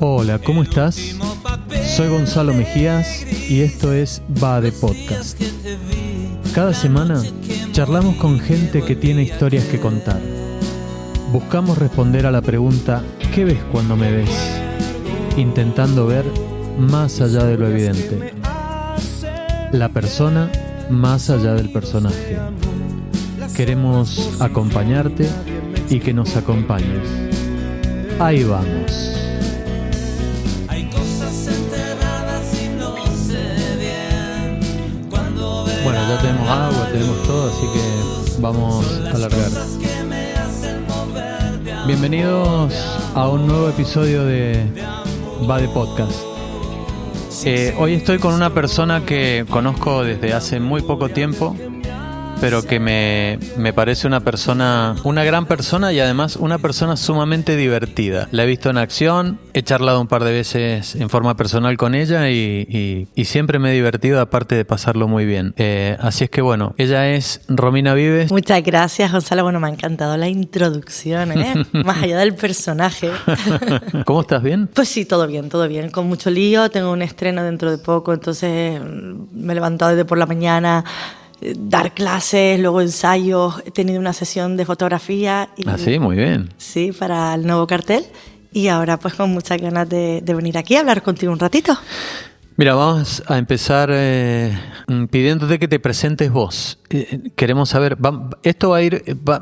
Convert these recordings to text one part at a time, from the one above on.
Hola, ¿cómo estás? Soy Gonzalo Mejías y esto es Va de Podcast. Cada semana charlamos con gente que tiene historias que contar. Buscamos responder a la pregunta ¿qué ves cuando me ves? Intentando ver más allá de lo evidente. La persona más allá del personaje. Queremos acompañarte y que nos acompañes. Ahí vamos. Bueno, ya tenemos agua, tenemos todo, así que vamos a largar. Bienvenidos a un nuevo episodio de Va de Podcast. Hoy estoy con una persona que conozco desde hace muy poco tiempo, pero que me parece una gran persona y además una persona sumamente divertida. La he visto en acción, he charlado un par de veces en forma personal con ella y siempre me he divertido, aparte de pasarlo muy bien. Así es que bueno, ella es Romina Vives. Muchas gracias, Gonzalo. Bueno, me ha encantado la introducción, más allá del personaje. ¿Cómo estás? ¿Bien? Pues sí, todo bien, con mucho lío. Tengo un estreno dentro de poco, entonces me he levantado desde por la mañana, dar clases, luego ensayos, he tenido una sesión de fotografía. Sí, muy bien. Sí, para el nuevo cartel. Y ahora pues con muchas ganas de venir aquí a hablar contigo un ratito. Mira, vamos a empezar pidiéndote que te presentes vos. Queremos saber, esto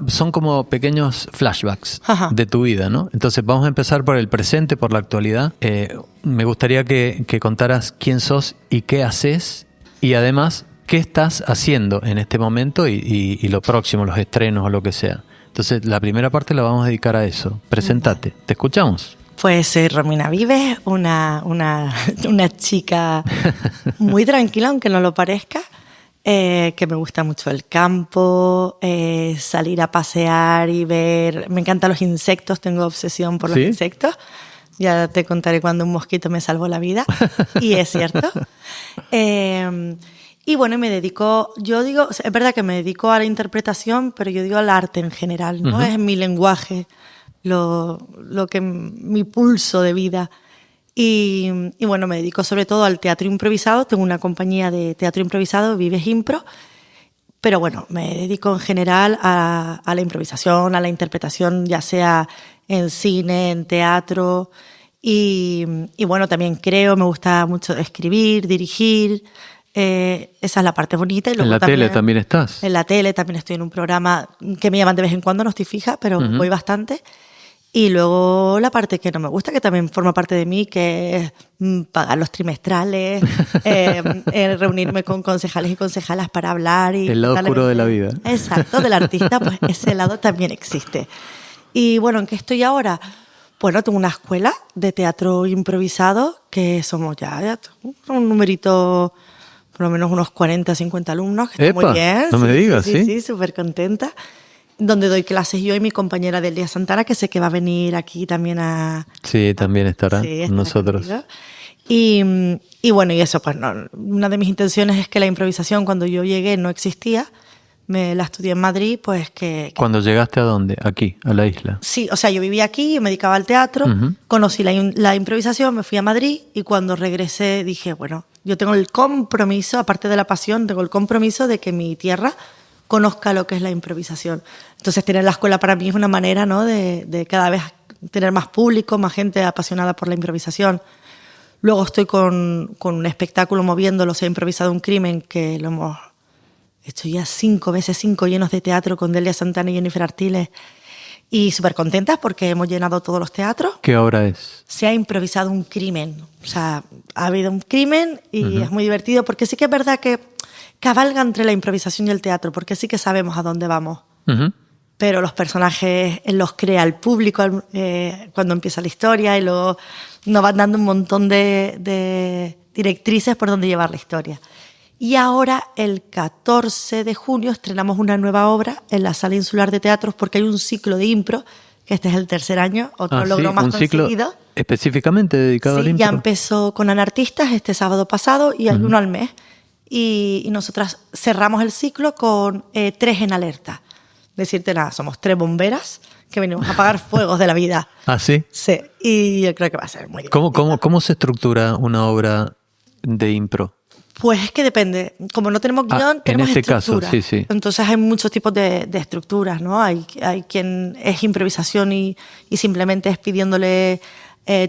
son como pequeños flashbacks de tu vida, ¿no? Entonces vamos a empezar por el presente, por la actualidad. Me gustaría que contaras quién sos y qué haces y además qué estás haciendo en este momento y lo próximo, los estrenos o lo que sea. Entonces, la primera parte la vamos a dedicar a eso. Preséntate. ¿Te escuchamos? Pues soy Romina Vives, una chica muy tranquila, aunque no lo parezca, que me gusta mucho el campo, salir a pasear y ver. Me encantan los insectos, tengo obsesión por los insectos. Ya te contaré cuando un mosquito me salvó la vida, y es cierto. Y bueno, me dedico, es verdad que me dedico a la interpretación, pero yo digo al arte en general, ¿no? Es mi lenguaje, mi pulso de vida. Y bueno, me dedico sobre todo al teatro improvisado. Tengo una compañía de teatro improvisado, Vives Impro, pero bueno, me dedico en general a la improvisación, a la interpretación, ya sea en cine, en teatro. Y bueno, también me gusta mucho escribir, dirigir. Esa es la parte bonita. Y luego ¿En la tele también estás? En la tele también estoy en un programa que me llaman de vez en cuando, no estoy fija, pero voy bastante. Y luego la parte que no me gusta, que también forma parte de mí, que es pagar los trimestrales, reunirme con concejales y concejalas para hablar. El lado oscuro de la vida. Exacto, del artista, pues ese lado también existe. Y bueno, ¿en qué estoy ahora? Bueno, tengo una escuela de teatro improvisado, que somos ya un numerito, por lo menos unos 40, 50 alumnos, que está muy bien. No me digas, ¿sí? Sí, súper contenta. Donde doy clases yo y mi compañera Delia Santana, que sé que va a venir aquí también Sí, también estará nosotros. Y bueno, y eso, pues no, una de mis intenciones es que la improvisación cuando yo llegué no existía. Me la estudié en Madrid, pues que... ¿Cuando llegaste a dónde? Aquí, a la isla. Sí, o sea, yo vivía aquí, me dedicaba al teatro, conocí la improvisación, me fui a Madrid y cuando regresé dije, bueno, yo tengo el compromiso, aparte de la pasión, tengo el compromiso de que mi tierra conozca lo que es la improvisación. Entonces, tener la escuela para mí es una manera, ¿no?, de cada vez tener más público, más gente apasionada por la improvisación. Luego estoy con un espectáculo moviéndolo, se ha improvisado un crimen que lo hemos hecho ya 5 veces 5 llenos de teatro con Delia Santana y Jennifer Artiles. Y súper contentas porque hemos llenado todos los teatros. ¿Qué obra es? Se ha improvisado un crimen. O sea, ha habido un crimen y es muy divertido porque sí que es verdad que cabalga entre la improvisación y el teatro, porque sí que sabemos a dónde vamos. Pero los personajes los crea el público cuando empieza la historia y luego nos van dando un montón de directrices por dónde llevar la historia. Y ahora, el 14 de junio, estrenamos una nueva obra en la Sala Insular de Teatros porque hay un ciclo de impro, que este es el 3er año, otro logro más conseguido. ¿Un ciclo específicamente dedicado al impro? Sí, ya empezó con Anartistas este sábado pasado y hay uno al mes. Y nosotras cerramos el ciclo con 3 en alerta. decirte nada, somos 3 bomberas que venimos a apagar fuegos de la vida. ¿Ah, sí? Sí, y yo creo que va a ser muy difícil. ¿Cómo se estructura una obra de impro? Pues es que depende. Como no tenemos guión, tenemos en este estructura. caso, sí. Entonces hay muchos tipos de estructuras, ¿no? Hay quien es improvisación y simplemente es pidiéndole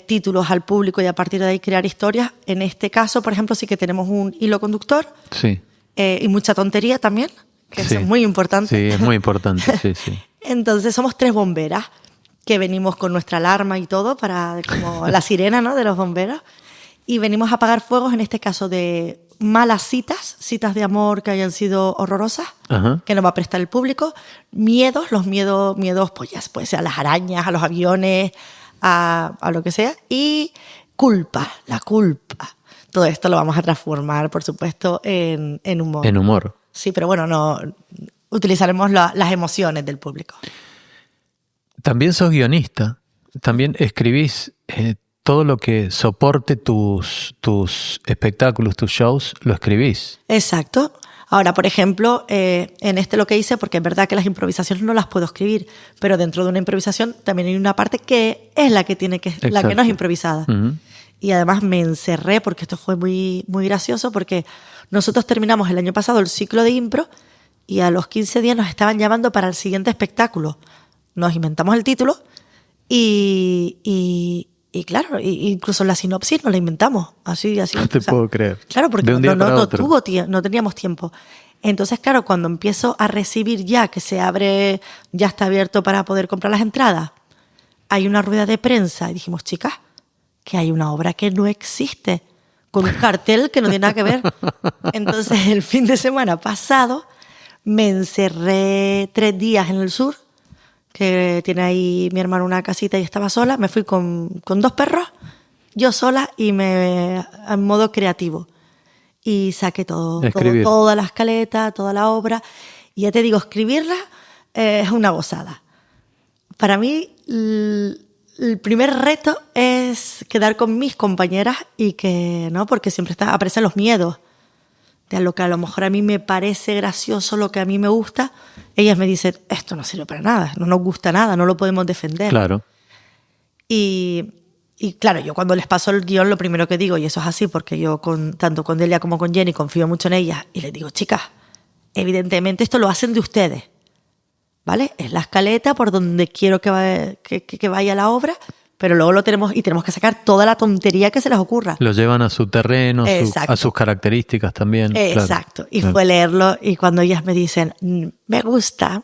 títulos al público y a partir de ahí crear historias. En este caso, por ejemplo, sí que tenemos un hilo conductor. Sí. Y mucha tontería también, que sí. eso es muy importante. Sí, es muy importante, sí. Entonces somos 3 bomberas que venimos con nuestra alarma y todo, como la sirena, ¿no?, de los bomberos. Y venimos a apagar fuegos, en este caso de malas citas de amor que hayan sido horrorosas, Ajá. que nos va a prestar el público. Los miedos, pues ya puede ser a las arañas, a los aviones, a lo que sea. Y la culpa. Todo esto lo vamos a transformar, por supuesto, en humor. En humor. Sí, pero bueno, no utilizaremos las emociones del público. También sos guionista. También escribís todo lo que soporte tus espectáculos, tus shows, lo escribís. Exacto. Ahora, por ejemplo, en lo que hice, porque es verdad que las improvisaciones no las puedo escribir, pero dentro de una improvisación también hay una parte que es la que no es improvisada. Uh-huh. Y además me encerré, porque esto fue muy, muy gracioso, porque nosotros terminamos el año pasado el ciclo de impro y a los 15 días nos estaban llamando para el siguiente espectáculo. Nos inventamos el título y claro, incluso la sinopsis nos la inventamos. Así. No te puedo creer. Claro, porque no teníamos tiempo. Entonces, claro, cuando empiezo a recibir ya que se abre, ya está abierto para poder comprar las entradas, hay una rueda de prensa y dijimos, chicas, que hay una obra que no existe, con un cartel que no tiene nada que ver. Entonces, el fin de semana pasado me encerré 3 días en el sur, que tiene ahí mi hermano una casita y estaba sola. Me fui con 2 perros, yo sola y en modo creativo. Y saqué toda la escaleta, toda la obra. Y ya te digo, escribirla es una gozada. Para mí, el primer reto es quedar con mis compañeras y que, ¿no? Porque siempre aparecen los miedos. De lo que a lo mejor a mí me parece gracioso, lo que a mí me gusta, ellas me dicen, esto no sirve para nada, no nos gusta nada, no lo podemos defender. Claro. Y claro, yo cuando les paso el guión, lo primero que digo, y eso es así, porque yo tanto con Delia como con Jenny confío mucho en ellas, y les digo, chicas, evidentemente esto lo hacen de ustedes, ¿vale? Es la escaleta por donde quiero que vaya la obra, pero luego tenemos que sacar toda la tontería que se les ocurra. Lo llevan a su terreno, a sus características también. Exacto. Claro. Y fue leerlo y cuando ellas me dicen, me gusta,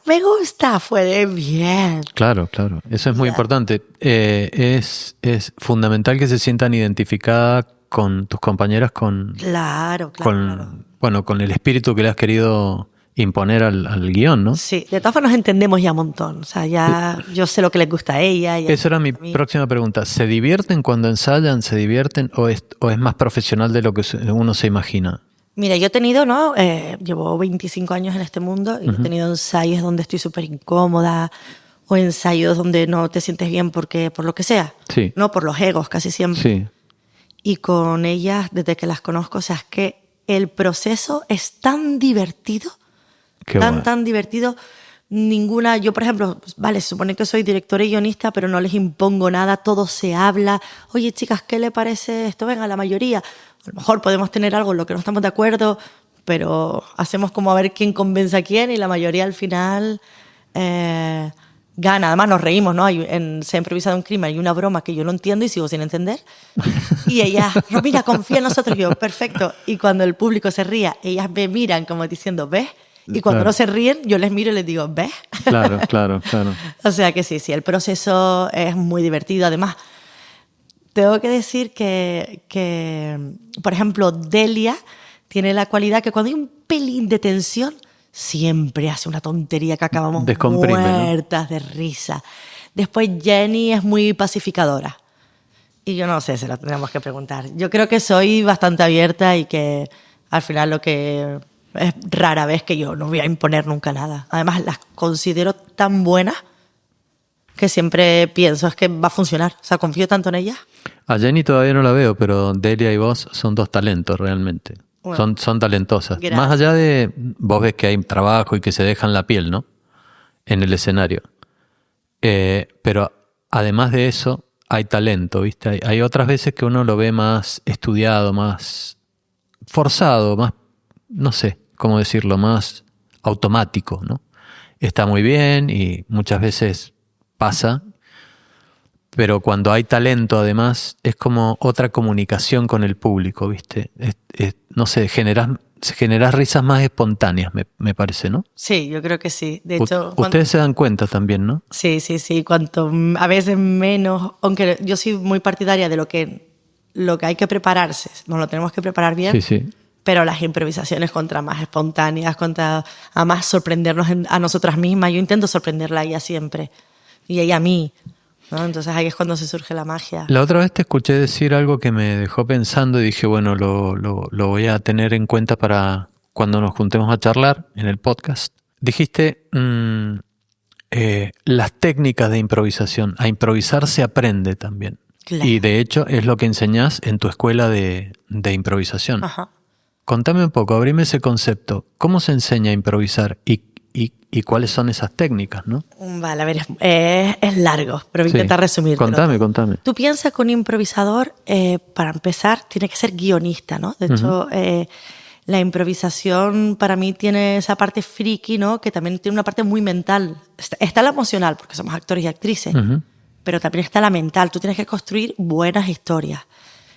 fue de bien. Claro. Eso es muy importante. Es fundamental que se sientan identificadas con tus compañeras, Claro. Con el espíritu que le has querido imponer al guión, ¿no? Sí, de todas formas nos entendemos ya un montón. O sea, ya yo sé lo que les gusta a ella. Esa era mi próxima pregunta. ¿Se divierten cuando ensayan? ¿Se divierten o es más profesional de lo que uno se imagina? Mira, yo he tenido, ¿no? Llevo 25 años en este mundo y he tenido ensayos donde estoy súper incómoda o ensayos donde no te sientes bien por lo que sea. Sí. No, por los egos casi siempre. Sí. Y con ellas, desde que las conozco, o sea, es que el proceso es tan divertido. Tan divertido. Yo, por ejemplo, se supone que soy directora y guionista, pero no les impongo nada, todo se habla. Oye, chicas, ¿qué le parece esto? Venga, la mayoría. A lo mejor podemos tener algo en lo que no estamos de acuerdo, pero hacemos como a ver quién convence a quién y la mayoría al final gana. Además nos reímos, ¿no? Se ha improvisado un crimen, hay una broma que yo no entiendo y sigo sin entender. Y ellas, mira, confía en nosotros. Y yo, perfecto. Y cuando el público se ría, ellas me miran como diciendo, ¿ves? Y cuando no se ríen, yo les miro y les digo, ¿ves? Claro. O sea que sí, el proceso es muy divertido. Además, tengo que decir que, por ejemplo, Delia tiene la cualidad que cuando hay un pelín de tensión, siempre hace una tontería que acabamos muertas, ¿no?, de risa. Después Jenny es muy pacificadora. Y yo no sé, se lo tendríamos que preguntar. Yo creo que soy bastante abierta y que al final lo que... Es rara vez que yo no voy a imponer nunca nada. Además, las considero tan buenas que siempre pienso es que va a funcionar. O sea, confío tanto en ellas. A Jenny todavía no la veo, pero Delia y vos son 2 talentos realmente. Bueno, son talentosas. Gracias. Más allá de... Vos ves que hay trabajo y que se dejan la piel, ¿no? en el escenario. Pero además de eso, hay talento, ¿viste? Hay otras veces que uno lo ve más estudiado, más forzado, más, no sé cómo decirlo, más automático, ¿no? Está muy bien y muchas veces pasa, pero cuando hay talento además es como otra comunicación con el público, ¿viste? No sé, generas risas más espontáneas, me parece, ¿no? Sí, yo creo que sí. De hecho, ustedes se dan cuenta también, ¿no? Sí. Cuanto a veces menos, aunque yo soy muy partidaria de lo que hay que prepararse, nos lo tenemos que preparar bien. Sí. Pero las improvisaciones contra más espontáneas, a más sorprendernos a nosotras mismas. Yo intento sorprenderla a ella siempre y ella a mí, ¿no? Entonces ahí es cuando se surge la magia. La otra vez te escuché decir algo que me dejó pensando y dije, bueno, lo voy a tener en cuenta para cuando nos juntemos a charlar en el podcast. Dijiste las técnicas de improvisación. A improvisar se aprende también. Claro. Y de hecho es lo que enseñás en tu escuela de improvisación. Ajá. Contame un poco, abrime ese concepto. ¿Cómo se enseña a improvisar y cuáles son esas técnicas, no? Vale, a ver, es largo, pero voy a intentar resumirlo. Contame. Tú piensas que un improvisador, para empezar, tiene que ser guionista, ¿no? De hecho, la improvisación para mí tiene esa parte friki, ¿no? Que también tiene una parte muy mental. Está la emocional, porque somos actores y actrices, pero también está la mental. Tú tienes que construir buenas historias.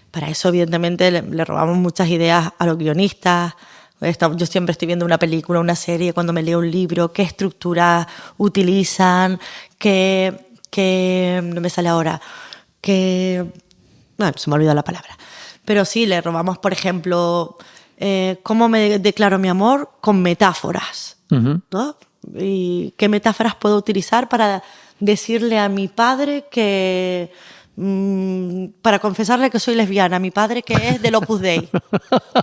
Para eso, evidentemente, le robamos muchas ideas a los guionistas. Yo siempre estoy viendo una película, una serie, cuando me leo un libro, qué estructura utilizan, no me sale ahora, bueno, se me ha olvidado la palabra. Pero sí, le robamos, por ejemplo, cómo me declaro mi amor con metáforas, ¿no? Y qué metáforas puedo utilizar para decirle a mi padre que... para confesarle que soy lesbiana, mi padre que es del Opus Dei,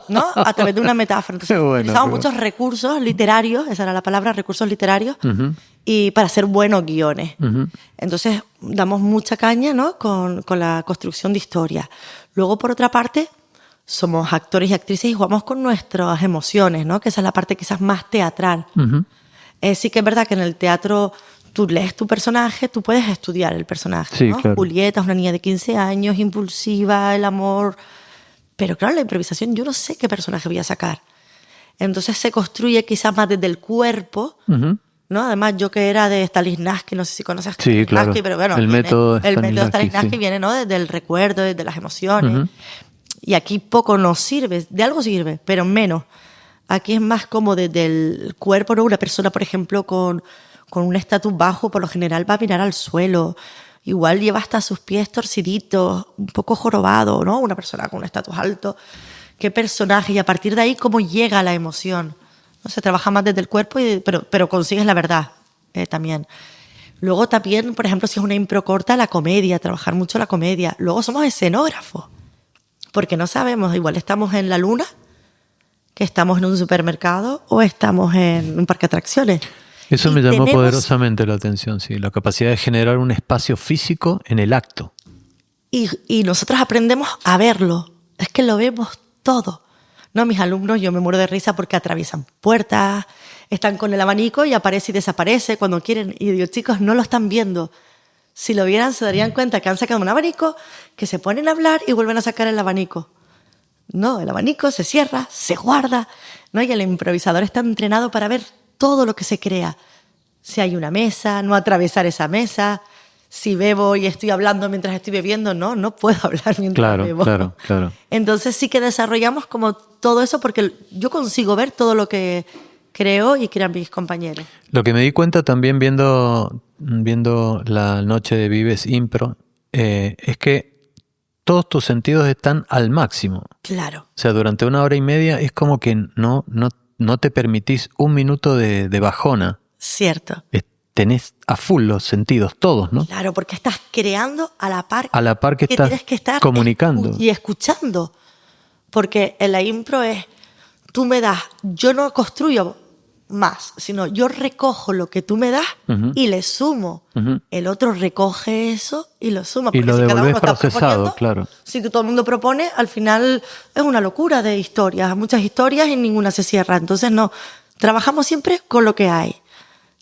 ¿no? A través de una metáfora. Entonces, utilizamos muchos recursos literarios, esa era la palabra, recursos literarios, y para hacer buenos guiones. Entonces, damos mucha caña, ¿no? con la construcción de historia. Luego, por otra parte, somos actores y actrices y jugamos con nuestras emociones, ¿no? Que esa es la parte quizás más teatral. Sí que es verdad que en el teatro... Tú lees tu personaje, tú puedes estudiar el personaje, sí, ¿no? Claro. Julieta es una niña de 15 años, impulsiva, el amor... Pero claro, la improvisación, yo no sé qué personaje voy a sacar. Entonces se construye quizás más desde el cuerpo, ¿no? Además, yo que era de Stanislavski, no sé si conoces a Stanislavski, claro. Pero bueno, el método Stanislavski viene, ¿no? Desde el recuerdo, desde las emociones. Y aquí poco nos sirve, de algo sirve, pero menos. Aquí es más como desde el cuerpo, ¿no? Una persona, por ejemplo, con un estatus bajo, por lo general va a mirar al suelo. Igual lleva hasta sus pies torciditos, un poco jorobado, ¿no? Una persona con un estatus alto. ¿Qué personaje? Y a partir de ahí, ¿cómo llega la emoción? ¿No? Se trabaja más desde el cuerpo, pero consigues la verdad también. Luego también, por ejemplo, si es una impro corta, la comedia, trabajar mucho la comedia. Luego somos escenógrafos, porque no sabemos, igual estamos en la luna, que estamos en un supermercado o estamos en un parque de atracciones. Eso me llamó poderosamente la atención, sí, la capacidad de generar un espacio físico en el acto. Y nosotros aprendemos a verlo, es que lo vemos todo. No, mis alumnos, yo me muero de risa porque atraviesan puertas, están con el abanico y aparece y desaparece cuando quieren. Y digo, chicos, no lo están viendo. Si lo vieran, se darían cuenta que han sacado un abanico, que se ponen a hablar y vuelven a sacar el abanico. No, el abanico se cierra, se guarda, ¿no? Y el improvisador está entrenado para ver todo lo que se crea. Si hay una mesa, no atravesar esa mesa. Si bebo y estoy hablando mientras estoy bebiendo, no puedo hablar mientras bebo. Claro. Entonces sí que desarrollamos como todo eso porque yo consigo ver todo lo que creo y crean mis compañeros. Lo que me di cuenta también viendo la noche de Vives Impro es que todos tus sentidos están al máximo. Claro. O sea, durante 1 hora y media es como que no te permitís un minuto de bajona. Cierto. Tenés a full los sentidos, todos, ¿no? Claro, porque estás creando a la par que estás tienes que estar comunicando. Y escuchando. Porque en la impro tú me das, yo no construyo más, sino yo recojo lo que tú me das y le sumo. El otro recoge eso y lo suma. Y lo si cada uno devolvés procesado, claro. Si todo el mundo propone, al final es una locura de historias. Muchas historias y ninguna se cierra. Entonces no, trabajamos siempre con lo que hay.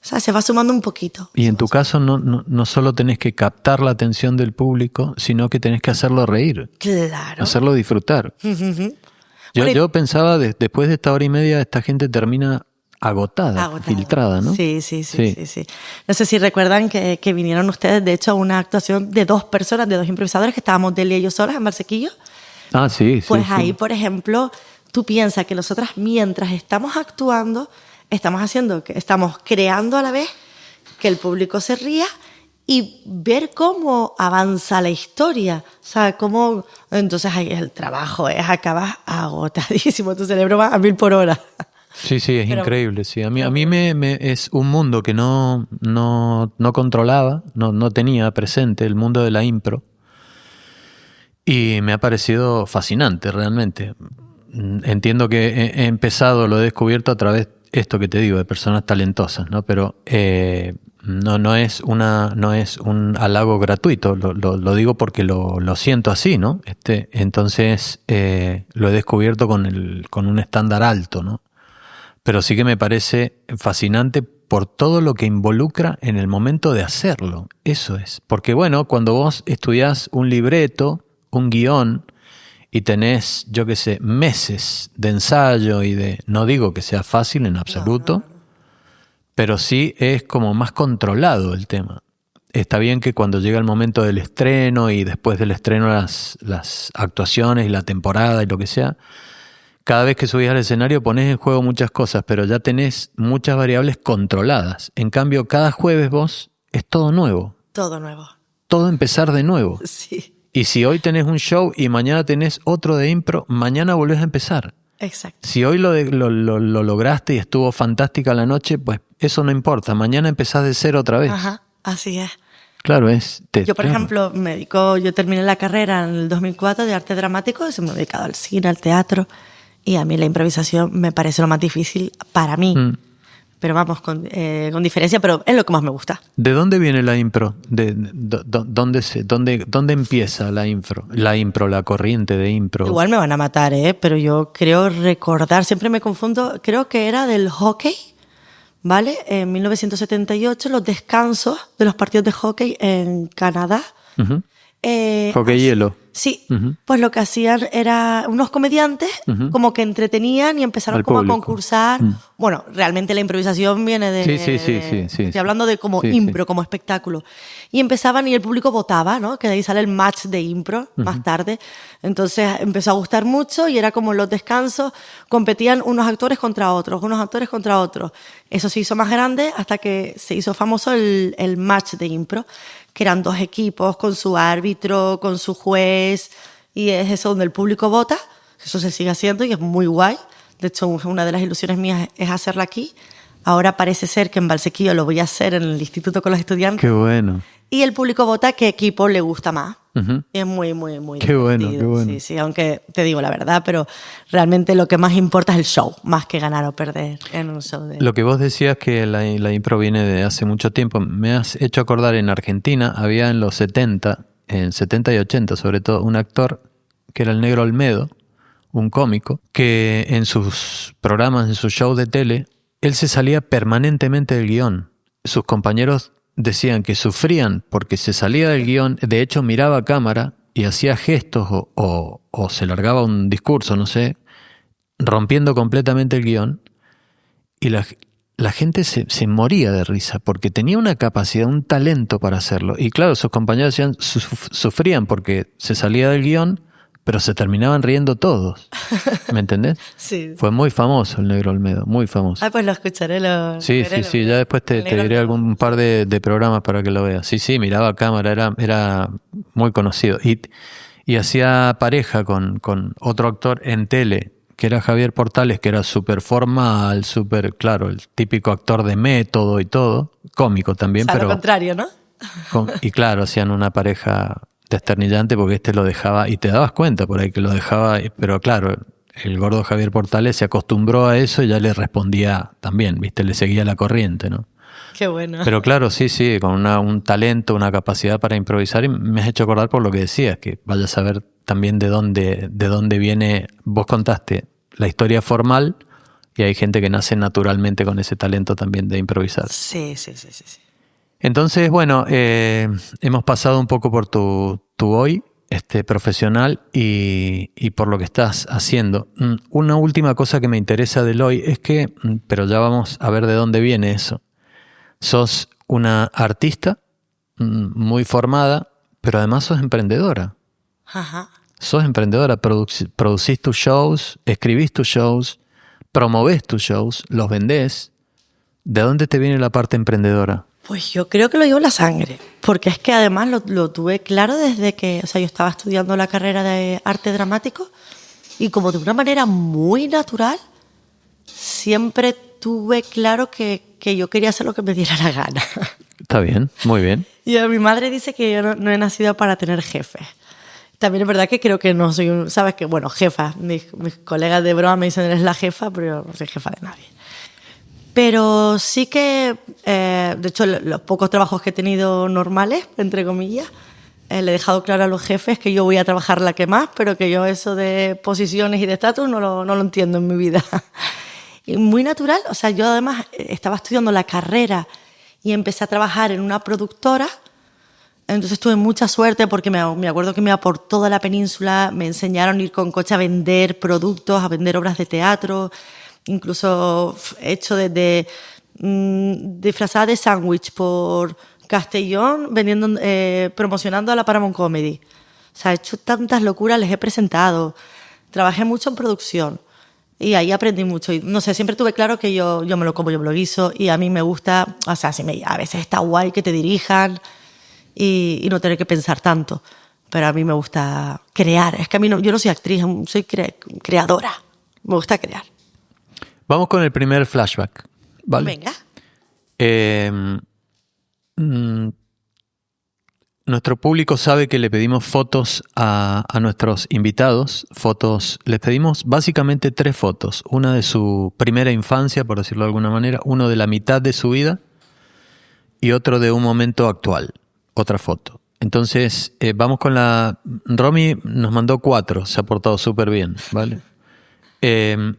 O sea, se va sumando un poquito. Y en tu caso no solo tenés que captar la atención del público, sino que tenés que hacerlo reír. Claro. Hacerlo disfrutar. Yo pensaba, después de esta hora y media, esta gente termina agotada, filtrada, ¿no? Sí. No sé si recuerdan que vinieron ustedes, de hecho, a una actuación de 2 personas, de 2 improvisadores, que estábamos Delia y yo solas en Barsequillo. Ah, sí. Pues ahí, por ejemplo, tú piensas que nosotras, mientras estamos actuando, estamos creando a la vez que el público se ría y ver cómo avanza la historia. O sea, cómo... Entonces ahí el trabajo acabas agotadísimo, tu cerebro va a 1000 por hora. Sí, es increíble, sí. A mí me es un mundo que no controlaba, no tenía presente, el mundo de la impro. Y me ha parecido fascinante, realmente. Entiendo que he empezado, lo he descubierto a través de esto que te digo, de personas talentosas, ¿no? Pero no es un halago gratuito, lo digo porque lo siento así, ¿no? Entonces lo he descubierto con un estándar alto, ¿no? Pero sí que me parece fascinante por todo lo que involucra en el momento de hacerlo. Eso es. Porque bueno, cuando vos estudiás un libreto, un guión, y tenés, yo qué sé, meses de ensayo no digo que sea fácil en absoluto, pero sí es como más controlado el tema. Está bien que cuando llega el momento del estreno y después del estreno las actuaciones y la temporada y lo que sea, cada vez que subís al escenario ponés en juego muchas cosas, pero ya tenés muchas variables controladas. En cambio, cada jueves vos es todo nuevo. Todo nuevo. Todo empezar de nuevo. Sí. Y si hoy tenés un show y mañana tenés otro de impro, mañana volvés a empezar. Exacto. Si hoy lo lograste y estuvo fantástica la noche, pues eso no importa. Mañana empezás de cero otra vez. Ajá, así es. Claro, yo, por ejemplo, yo terminé la carrera en el 2004 de arte dramático, me he dedicado al cine, al teatro, y a mí la improvisación me parece lo más difícil para mí. Pero vamos, con diferencia, pero es lo que más me gusta. ¿De dónde viene la impro? ¿Dónde empieza la impro? La corriente de impro. Igual me van a matar, pero yo creo recordar, siempre me confundo, creo que era del hockey, ¿vale? En 1978, los descansos de los partidos de hockey en Canadá. Uh-huh. Hockey hielo. Sí, pues lo que hacían era unos comediantes como que entretenían y empezaron al como público. A concursar. Bueno, realmente la improvisación viene de... Sí. Estoy hablando de como impro, como espectáculo. Y empezaban y el público votaba, ¿no? Que de ahí sale el match de impro más tarde. Entonces empezó a gustar mucho y era como los descansos, competían unos actores contra otros. Eso se hizo más grande hasta que se hizo famoso el match de impro, que eran 2 equipos con su árbitro, con su juez, y es eso donde el público vota. Eso se sigue haciendo y es muy guay. De hecho, una de las ilusiones mías es hacerla aquí. Ahora parece ser que en Valsequillo lo voy a hacer en el instituto con los estudiantes. Qué bueno. Y el público vota qué equipo le gusta más. Y es muy, muy, muy qué divertido. Qué bueno. Sí, aunque te digo la verdad, pero realmente lo que más importa es el show, más que ganar o perder en un show. Lo que vos decías que la impro viene de hace mucho tiempo, me has hecho acordar, en Argentina había en los 70, en 70 y 80 sobre todo, un actor que era el Negro Olmedo, un cómico, que en sus programas, en sus shows de tele, él se salía permanentemente del guión. Sus compañeros decían que sufrían porque se salía del guión, de hecho miraba a cámara y hacía gestos o se largaba un discurso, no sé, rompiendo completamente el guión, y la gente se moría de risa porque tenía una capacidad, un talento para hacerlo. Y claro, sus compañeros decían, sufrían porque se salía del guión, pero se terminaban riendo todos. ¿Me entendés? Sí. Fue muy famoso el Negro Olmedo, muy famoso. Pues lo escucharé. Sí, ya después te diré algún par de programas para que lo veas. Sí, miraba a cámara, era muy conocido. Y hacía pareja con otro actor en tele, que era Javier Portales, que era súper formal, súper, claro, el típico actor de método y todo, cómico también. O sea, pero lo contrario, ¿no? Y claro, hacían una pareja desternillante porque lo dejaba, y te dabas cuenta por ahí que lo dejaba, pero claro, el gordo Javier Portales se acostumbró a eso y ya le respondía también, ¿viste? Le seguía la corriente, ¿no? Qué bueno. Pero claro, sí, con un talento, una capacidad para improvisar, y me has hecho acordar por lo que decías, que vayas a ver también de dónde viene. Vos contaste la historia formal, Y hay gente que nace naturalmente con ese talento también de improvisar. Sí. Entonces, bueno, hemos pasado un poco por tu hoy profesional y por lo que estás haciendo. Una última cosa que me interesa del hoy es que, pero ya vamos a ver de dónde viene eso. Sos una artista muy formada, pero además sos emprendedora. Ajá. Sos emprendedora, producís tus shows, escribís tus shows, promovés tus shows, los vendés. ¿De dónde te viene la parte emprendedora? Pues yo creo que lo llevo en la sangre, porque es que además lo tuve claro desde que, o sea, yo estaba estudiando la carrera de arte dramático y como de una manera muy natural, siempre tuve claro que yo quería hacer lo que me diera la gana. Está bien, muy bien. Y mi madre dice que yo no he nacido para tener jefes. También es verdad que creo que no soy sabes que, bueno, jefa, mis colegas de broma me dicen eres la jefa, pero yo no soy jefa de nadie. Pero sí que, de hecho, los pocos trabajos que he tenido normales, entre comillas, le he dejado claro a los jefes que yo voy a trabajar la que más, pero que yo eso de posiciones y de estatus no lo entiendo en mi vida. Y muy natural, o sea, yo además estaba estudiando la carrera y empecé a trabajar en una productora, entonces tuve mucha suerte porque me acuerdo que me iba por toda la península, me enseñaron a ir con coche a vender productos, a vender obras de teatro. Incluso he hecho desde disfrazada de sándwich por Castellón, promocionando a la Paramount Comedy. O sea, he hecho tantas locuras, les he presentado. Trabajé mucho en producción y ahí aprendí mucho. Y no sé, siempre tuve claro que yo me lo como, yo me lo guiso y a mí me gusta, o sea, a veces está guay que te dirijan y no tener que pensar tanto. Pero a mí me gusta crear. Es que a mí yo no soy actriz, soy creadora. Me gusta crear. Vamos con el primer flashback, ¿vale? Venga. Nuestro público sabe que le pedimos fotos a nuestros invitados. Les pedimos básicamente 3 fotos. Una de su primera infancia, por decirlo de alguna manera, uno de la mitad de su vida y otro de un momento actual, otra foto. Entonces, vamos con Romy nos mandó 4, se ha portado súper bien, ¿vale?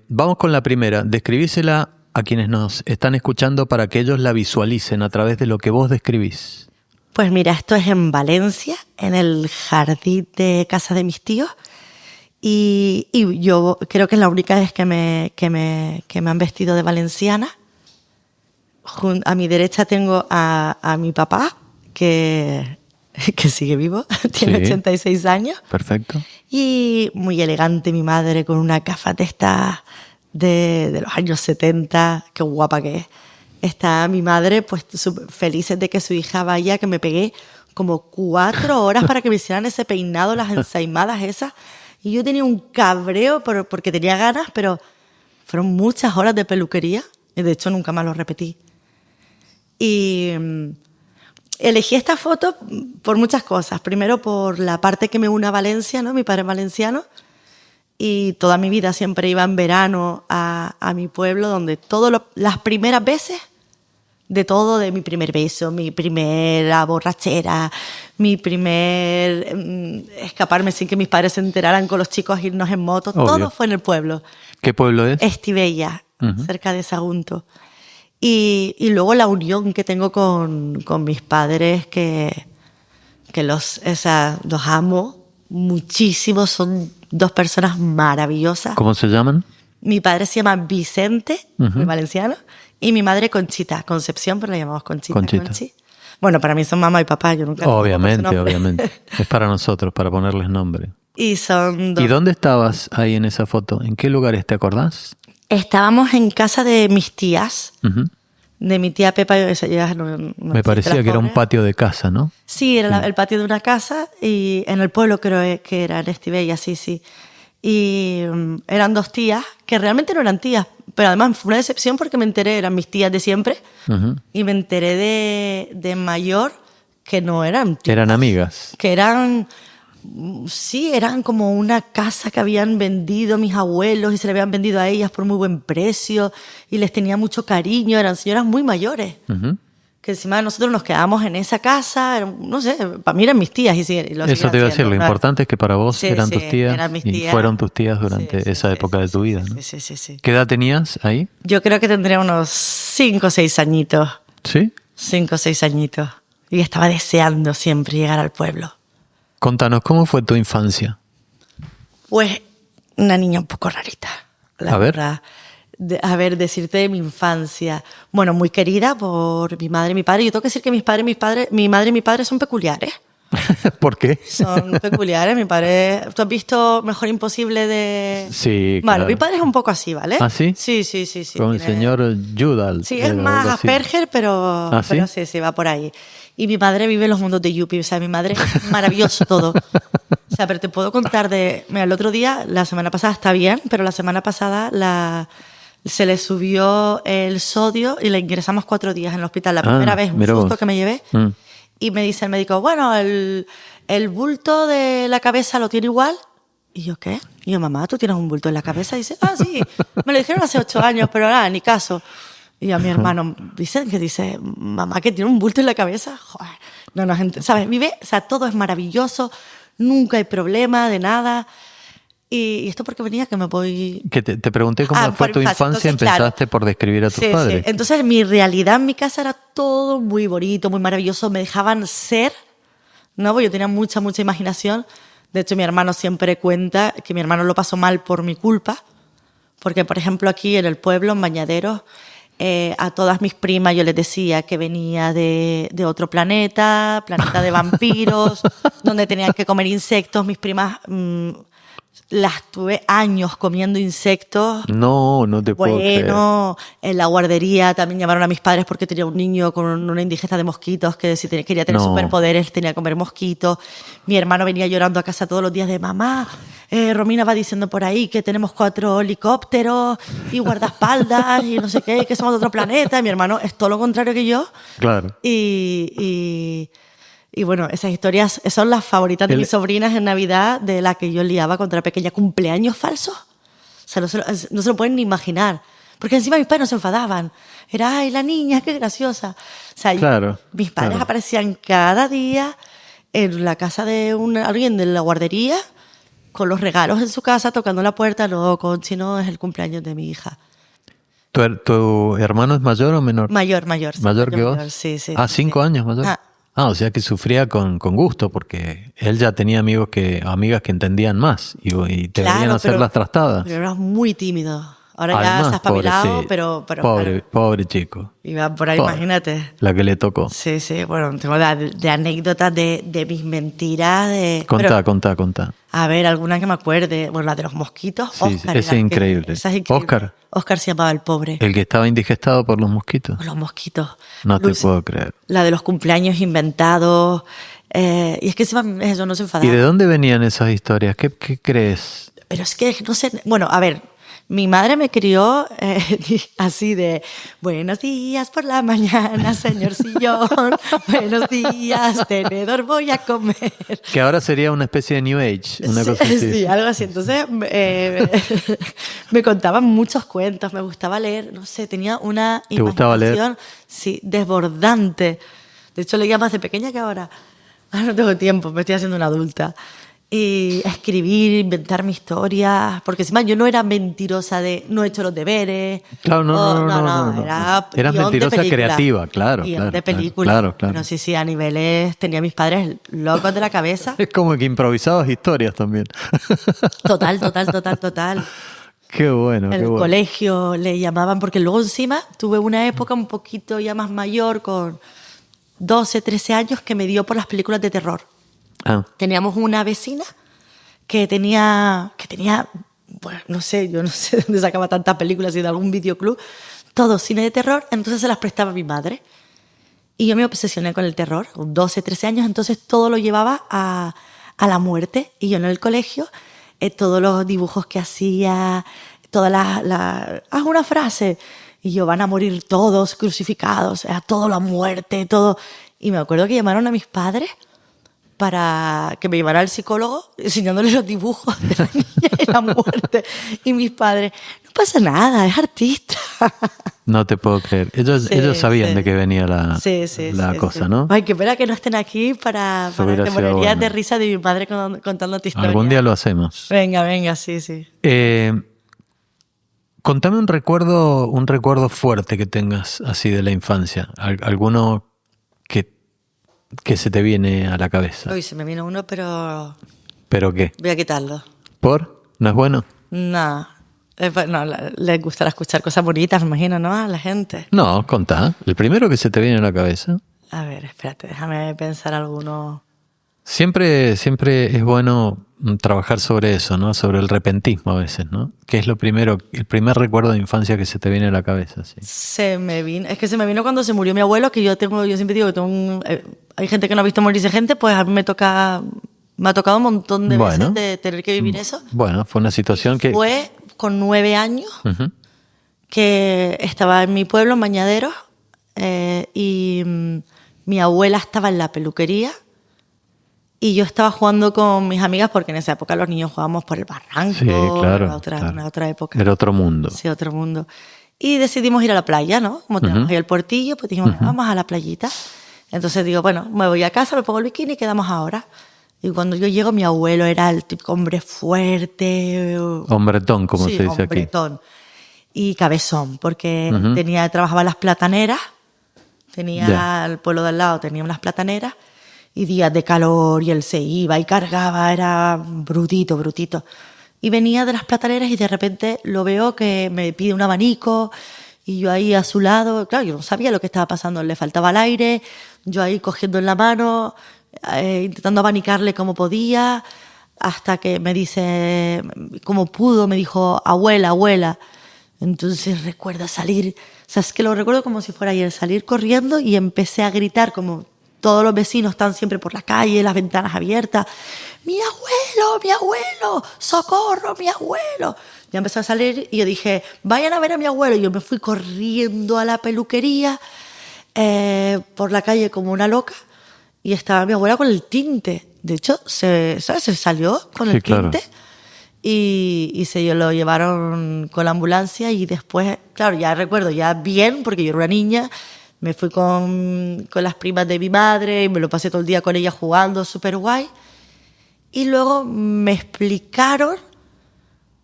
Vamos con la primera. Describísela a quienes nos están escuchando para que ellos la visualicen a través de lo que vos describís. Pues mira, esto es en Valencia, en el jardín de casa de mis tíos. Y yo creo que es la única vez que me han vestido de valenciana. A mi derecha tengo a mi papá, que sigue vivo, tiene 86 años. Perfecto. Y muy elegante mi madre, con una gafas de los años 70, qué guapa que es. Está mi madre pues feliz de que su hija vaya, que me pegué como 4 horas para que me hicieran ese peinado, las ensaimadas esas. Y yo tenía un cabreo porque tenía ganas, pero fueron muchas horas de peluquería y de hecho nunca más lo repetí. Y elegí esta foto por muchas cosas. Primero por la parte que me une a Valencia, ¿no? Mi padre es valenciano y toda mi vida siempre iba en verano a mi pueblo, donde las primeras veces de todo, de mi primer beso, mi primera borrachera, mi primer escaparme sin que mis padres se enteraran con los chicos, irnos en moto, obvio. Todo fue en el pueblo. ¿Qué pueblo es? Estibella, cerca de Sagunto. Y luego la unión que tengo con mis padres, que los amo muchísimo, son 2 personas maravillosas. ¿Cómo se llaman? Mi padre se llama Vicente, muy valenciano, y mi madre Conchita, Concepción, pero la llamamos Conchita. Conchi. Bueno, para mí son mamá y papá, yo nunca... Obviamente. Es para nosotros, para ponerles nombre. Y son 2. ¿Y dónde estabas ahí en esa foto? ¿En qué lugares te acordás? Estábamos en casa de mis tías, de mi tía Pepa. Me parecía que era un patio de casa, ¿no? Sí, era el patio de una casa y en el pueblo creo que era en Estibella, sí. Y eran 2 tías, que realmente no eran tías, pero además fue una decepción porque me enteré, eran mis tías de siempre, y me enteré de mayor que no eran tías. Eran amigas. Que eran como una casa que habían vendido mis abuelos y se le habían vendido a ellas por muy buen precio y les tenía mucho cariño, eran señoras muy mayores. que encima nosotros nos quedamos en esa casa, no sé, para mí eran mis tías. Eso te iba a decir, lo importante es que para vos eran tus tías y fueron tus tías durante esa época de tu vida, ¿no? Sí. ¿Qué edad tenías ahí? Yo creo que tendría unos 5 o 6 añitos. ¿Sí? 5 o 6 añitos. Y estaba deseando siempre llegar al pueblo. Contanos, ¿cómo fue tu infancia? Pues una niña un poco rarita. A ver. A ver, decirte de mi infancia. Bueno, muy querida por mi madre y mi padre. Yo tengo que decir que mi madre y mi padre son peculiares. ¿Por qué? Son peculiares. Mi padre... ¿Tú has visto Mejor Imposible de...? Sí, Bueno, claro. mi padre es un poco así, ¿vale? ¿Ah, sí? Sí. Con el señor Judal. Sí, es más Asperger, pero, pero sí, va por ahí. Y mi madre vive en los mundos de Yuppie. O sea, mi madre es maravilloso todo. O sea, pero te puedo contar de... Mira, el otro día, la semana pasada está bien, pero la semana pasada se le subió el sodio y la ingresamos 4 días en el hospital. La primera vez, un susto que me llevé. Y me dice el médico, bueno, el bulto de la cabeza lo tiene igual. Y yo, ¿qué? Y yo, mamá, ¿tú tienes un bulto en la cabeza? Y dice, sí, me lo dijeron hace 8 años, pero nada, ni caso. Y a mi hermano dice, mamá, que tiene un bulto en la cabeza. Joder, no nos ¿sabes? O sea, todo es maravilloso, nunca hay problema de nada. Y esto porque venía que me voy... Que te pregunté cómo fue tu infancia, entonces, empezaste por describir a tus padres. Sí. Entonces mi realidad en mi casa era todo muy bonito, muy maravilloso, me dejaban ser, ¿no? Porque yo tenía mucha imaginación. De hecho, mi hermano siempre cuenta que mi hermano lo pasó mal por mi culpa, porque, por ejemplo, aquí en el pueblo, en Bañaderos, a todas mis primas yo les decía que venía de otro planeta de vampiros, donde tenían que comer insectos. Mis primas... las tuve años comiendo insectos. No te puedo creer. Bueno, en la guardería también llamaron a mis padres porque tenía un niño con una indigesta de mosquitos que si quería tener superpoderes tenía que comer mosquitos. Mi hermano venía llorando a casa todos los días de mamá. Romina va diciendo por ahí que tenemos 4 helicópteros y guardaespaldas y no sé qué, que somos de otro planeta. Y mi hermano es todo lo contrario que yo. Claro. Y bueno, esas historias son las favoritas de mis sobrinas en Navidad, de la que yo liaba cuando era pequeña. ¿Cumpleaños falsos? O sea, no se lo pueden ni imaginar. Porque encima mis padres no se enfadaban. Era, ay, la niña, qué graciosa. O sea, mis padres aparecían cada día en la casa de alguien de la guardería, con los regalos en su casa, tocando la puerta. No, Conchi, no, es el cumpleaños de mi hija. ¿Tu hermano es mayor o menor? Mayor. ¿Mayor que vos? Sí. 5 años mayor. O sea que sufría con gusto, porque él ya tenía amigas que entendían más y te venían a hacer las trastadas. Pero era muy tímido. Ahora además, ya se ha espabilado, pero pobre chico. Iba por ahí, imagínate. La que le tocó. Sí, bueno, tengo de anécdotas de mis mentiras. Contá. A ver, alguna que me acuerde. Bueno, la de los mosquitos. Sí, esa es increíble. Oscar se llamaba el pobre. El que estaba indigestado por los mosquitos. Por los mosquitos. No te puedo creer. La de los cumpleaños inventados. Y es que eso no se enfadaba. ¿Y de dónde venían esas historias? ¿Qué crees? Pero es que no sé. Bueno, a ver. Mi madre me crió así de, buenos días por la mañana, señor sillón, buenos días, tenedor, voy a comer. Que ahora sería una especie de New Age, una cosa así. Sí, algo así. Entonces me contaban muchos cuentos, me gustaba leer, no sé, tenía una imaginación. ¿Te gustaba leer? Sí, desbordante. De hecho, leía más de pequeña que ahora. Ahora no tengo tiempo, me estoy haciendo una adulta. Y escribir, inventar mi historia, porque encima yo no era mentirosa de no he hecho los deberes. Claro, no. Eras mentirosa creativa, claro. De película. Claro. Pero sí, a niveles tenía a mis padres locos de la cabeza. Es como que improvisabas historias también. Total. Qué bueno. En el colegio le llamaban, porque luego encima tuve una época un poquito ya más mayor, con 12, 13 años, que me dio por las películas de terror. Teníamos una vecina que tenía, bueno, yo no sé de dónde sacaba tantas películas, y de algún videoclub, todo cine de terror, entonces se las prestaba a mi madre. Y yo me obsesioné con el terror, con 12, 13 años, entonces todo lo llevaba a la muerte. Y yo en el colegio, todos los dibujos que hacía, haz una frase, y yo, van a morir todos crucificados, todo la muerte, todo. Y me acuerdo que llamaron a mis padres para que me llevara al psicólogo enseñándole los dibujos de la niña y la muerte. Y mis padres, no pasa nada, es artista. No te puedo creer. Ellos sabían de qué venía la cosa, ¿no? Ay, qué pena que no estén aquí para te morirías de risa de mi padre contándote historia. Algún día lo hacemos. Venga, sí. Contame un recuerdo fuerte que tengas así de la infancia. Alguno que se te viene a la cabeza. Uy, se me vino uno, pero... ¿Pero qué? Voy a quitarlo. ¿Por? ¿No es bueno? No, les gustará escuchar cosas bonitas, me imagino, ¿no? A la gente. No, contá. El primero que se te viene a la cabeza. A ver, espérate, déjame pensar alguno. Siempre es bueno trabajar sobre eso, ¿no? Sobre el repentismo a veces, ¿no? ¿Qué es el primer recuerdo de infancia que se te viene a la cabeza? Sí. Se me vino cuando se murió mi abuelo, que yo siempre digo que hay gente que no ha visto morirse gente, pues a mí me ha tocado un montón de veces de tener que vivir eso. Bueno, fue una situación que... Fue con 9 años, que estaba en mi pueblo, en Bañaderos, y mi abuela estaba en la peluquería y yo estaba jugando con mis amigas, porque en esa época los niños jugábamos por el barranco. Sí, claro. Era otra época. Era otro mundo. Sí, otro mundo. Y decidimos ir a la playa, ¿no? Como teníamos ahí el puertillo, pues dijimos, vamos a la playita. Entonces digo, bueno, me voy a casa, me pongo el bikini y quedamos ahora. Y cuando yo llego, mi abuelo era el típico hombre fuerte. Hombretón, como se dice hombretón. Aquí. Y cabezón, porque trabajaba en las plataneras. El pueblo de al lado tenía unas plataneras. Y días de calor, y él se iba y cargaba, era brutito. Y venía de las plataneras y de repente lo veo que me pide un abanico, y yo ahí a su lado, claro, yo no sabía lo que estaba pasando, le faltaba el aire, yo ahí cogiendo en la mano, intentando abanicarle como podía, hasta que me dice, como pudo, me dijo, abuela. Entonces recuerdo salir, o sea, es que lo recuerdo como si fuera ayer, salir corriendo, y empecé a gritar como... Todos los vecinos están siempre por la calle, las ventanas abiertas. ¡Mi abuelo! ¡Socorro, mi abuelo! Ya empezó a salir y yo dije, vayan a ver a mi abuelo. Y yo me fui corriendo a la peluquería por la calle como una loca, y estaba mi abuela con el tinte. De hecho, se salió con el tinte. Claro. Y se lo llevaron con la ambulancia, y después, claro, ya recuerdo, ya bien, porque yo era una niña. Me fui con las primas de mi madre y me lo pasé todo el día con ellas jugando, súper guay. Y luego me explicaron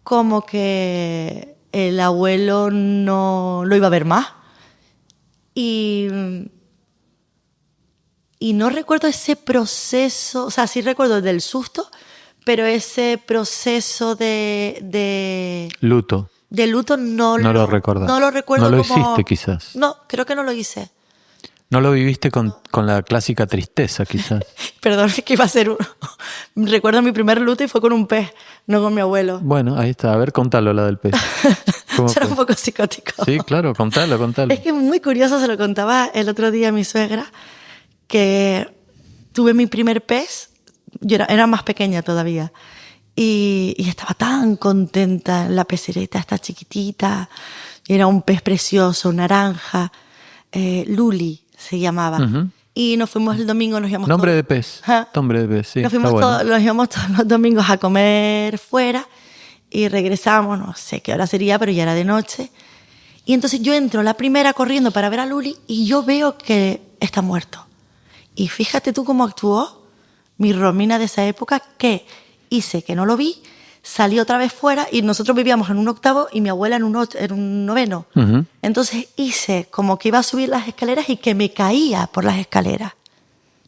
como que el abuelo no lo iba a ver más. Y no recuerdo ese proceso, o sea, sí recuerdo del susto, pero ese proceso de luto. De luto no lo recuerdo. No lo recuerdo. No lo como... hiciste, quizás. No, creo que no lo hice. No lo viviste con la clásica tristeza, quizás. Perdón, es que iba a ser Recuerdo mi primer luto y fue con un pez, no con mi abuelo. Bueno, ahí está. A ver, contalo, la del pez. Era un poco psicótico. Sí, claro, contalo. Es que es muy curioso, se lo contaba el otro día a mi suegra, que tuve mi primer pez, yo era más pequeña todavía, y estaba tan contenta en la pecereta, esta chiquitita, era un pez precioso, naranja, Luli se llamaba. Y nos fuimos el domingo, nos íbamos Nombre de pez, sí. Nos íbamos todos los domingos a comer fuera y regresamos, no sé qué hora sería, pero ya era de noche. Y entonces yo entro la primera corriendo para ver a Luli y yo veo que está muerto. Y fíjate tú cómo actuó mi Romina de esa época, que hice que no lo vi, salí otra vez fuera y nosotros vivíamos en un 8º y mi abuela en un 9º. Entonces hice como que iba a subir las escaleras y que me caía por las escaleras.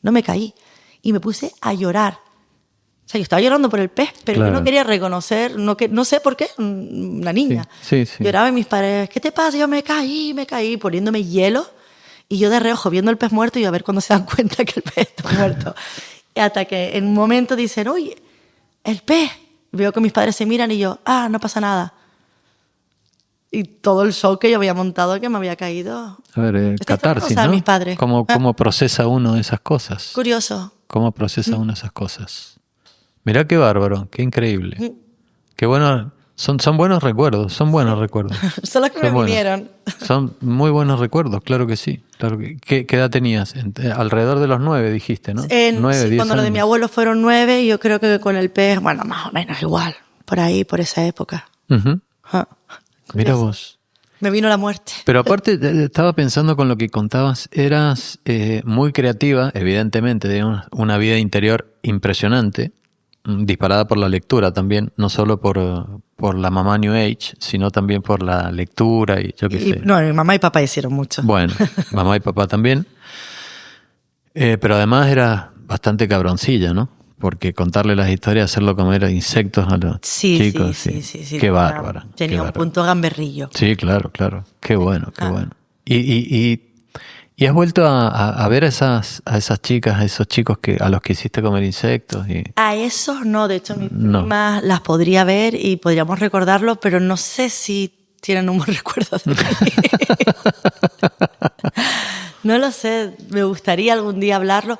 No me caí. Y me puse a llorar. O sea, yo estaba llorando por el pez, pero claro, yo no quería reconocer, no sé por qué, una niña. Sí. Lloraba y mis padres, ¿qué te pasa? Yo me caí, poniéndome hielo. Y yo de reojo viendo el pez muerto y a ver cuándo se dan cuenta que el pez está muerto. Y hasta que en un momento dicen, uy, el pez. Veo que mis padres se miran y yo, no pasa nada. Y todo el show que yo había montado, que me había caído. A ver, catarsis, ¿no? Mis padres. ¿Cómo procesa uno esas cosas? Curioso. ¿Cómo procesa uno esas cosas? Mirá qué bárbaro, qué increíble. Qué bueno. Son buenos recuerdos, son buenos recuerdos. Son los que me vinieron. Son muy buenos recuerdos, claro que sí. claro. ¿Qué edad tenías? Alrededor de los 9, dijiste, ¿no? 9, sí, 10 cuando años. lo de mi abuelo fueron 9, y yo creo que con el pez, bueno, más o menos igual, por ahí, por esa época. Uh-huh. Mira vos. Me vino la muerte. Pero aparte, estaba pensando con lo que contabas, eras muy creativa, evidentemente, de una vida interior impresionante, disparada por la lectura también, no solo por la mamá New Age, sino también por la lectura y yo qué sé. No, mi mamá y papá hicieron mucho. Bueno, mamá y papá también. Pero además era bastante cabroncilla, ¿no? Porque contarle las historias, hacerlo comer insectos a los chicos. Sí. Qué bárbara. Tenía un punto gamberrillo. Sí, claro. Qué bueno, qué bueno. ¿Y has vuelto a ver a esas chicas, a esos chicos a los que hiciste comer insectos? A esos no, de hecho mis primas las podría ver y podríamos recordarlo, pero no sé si tienen un buen recuerdo de mí. No lo sé, me gustaría algún día hablarlo.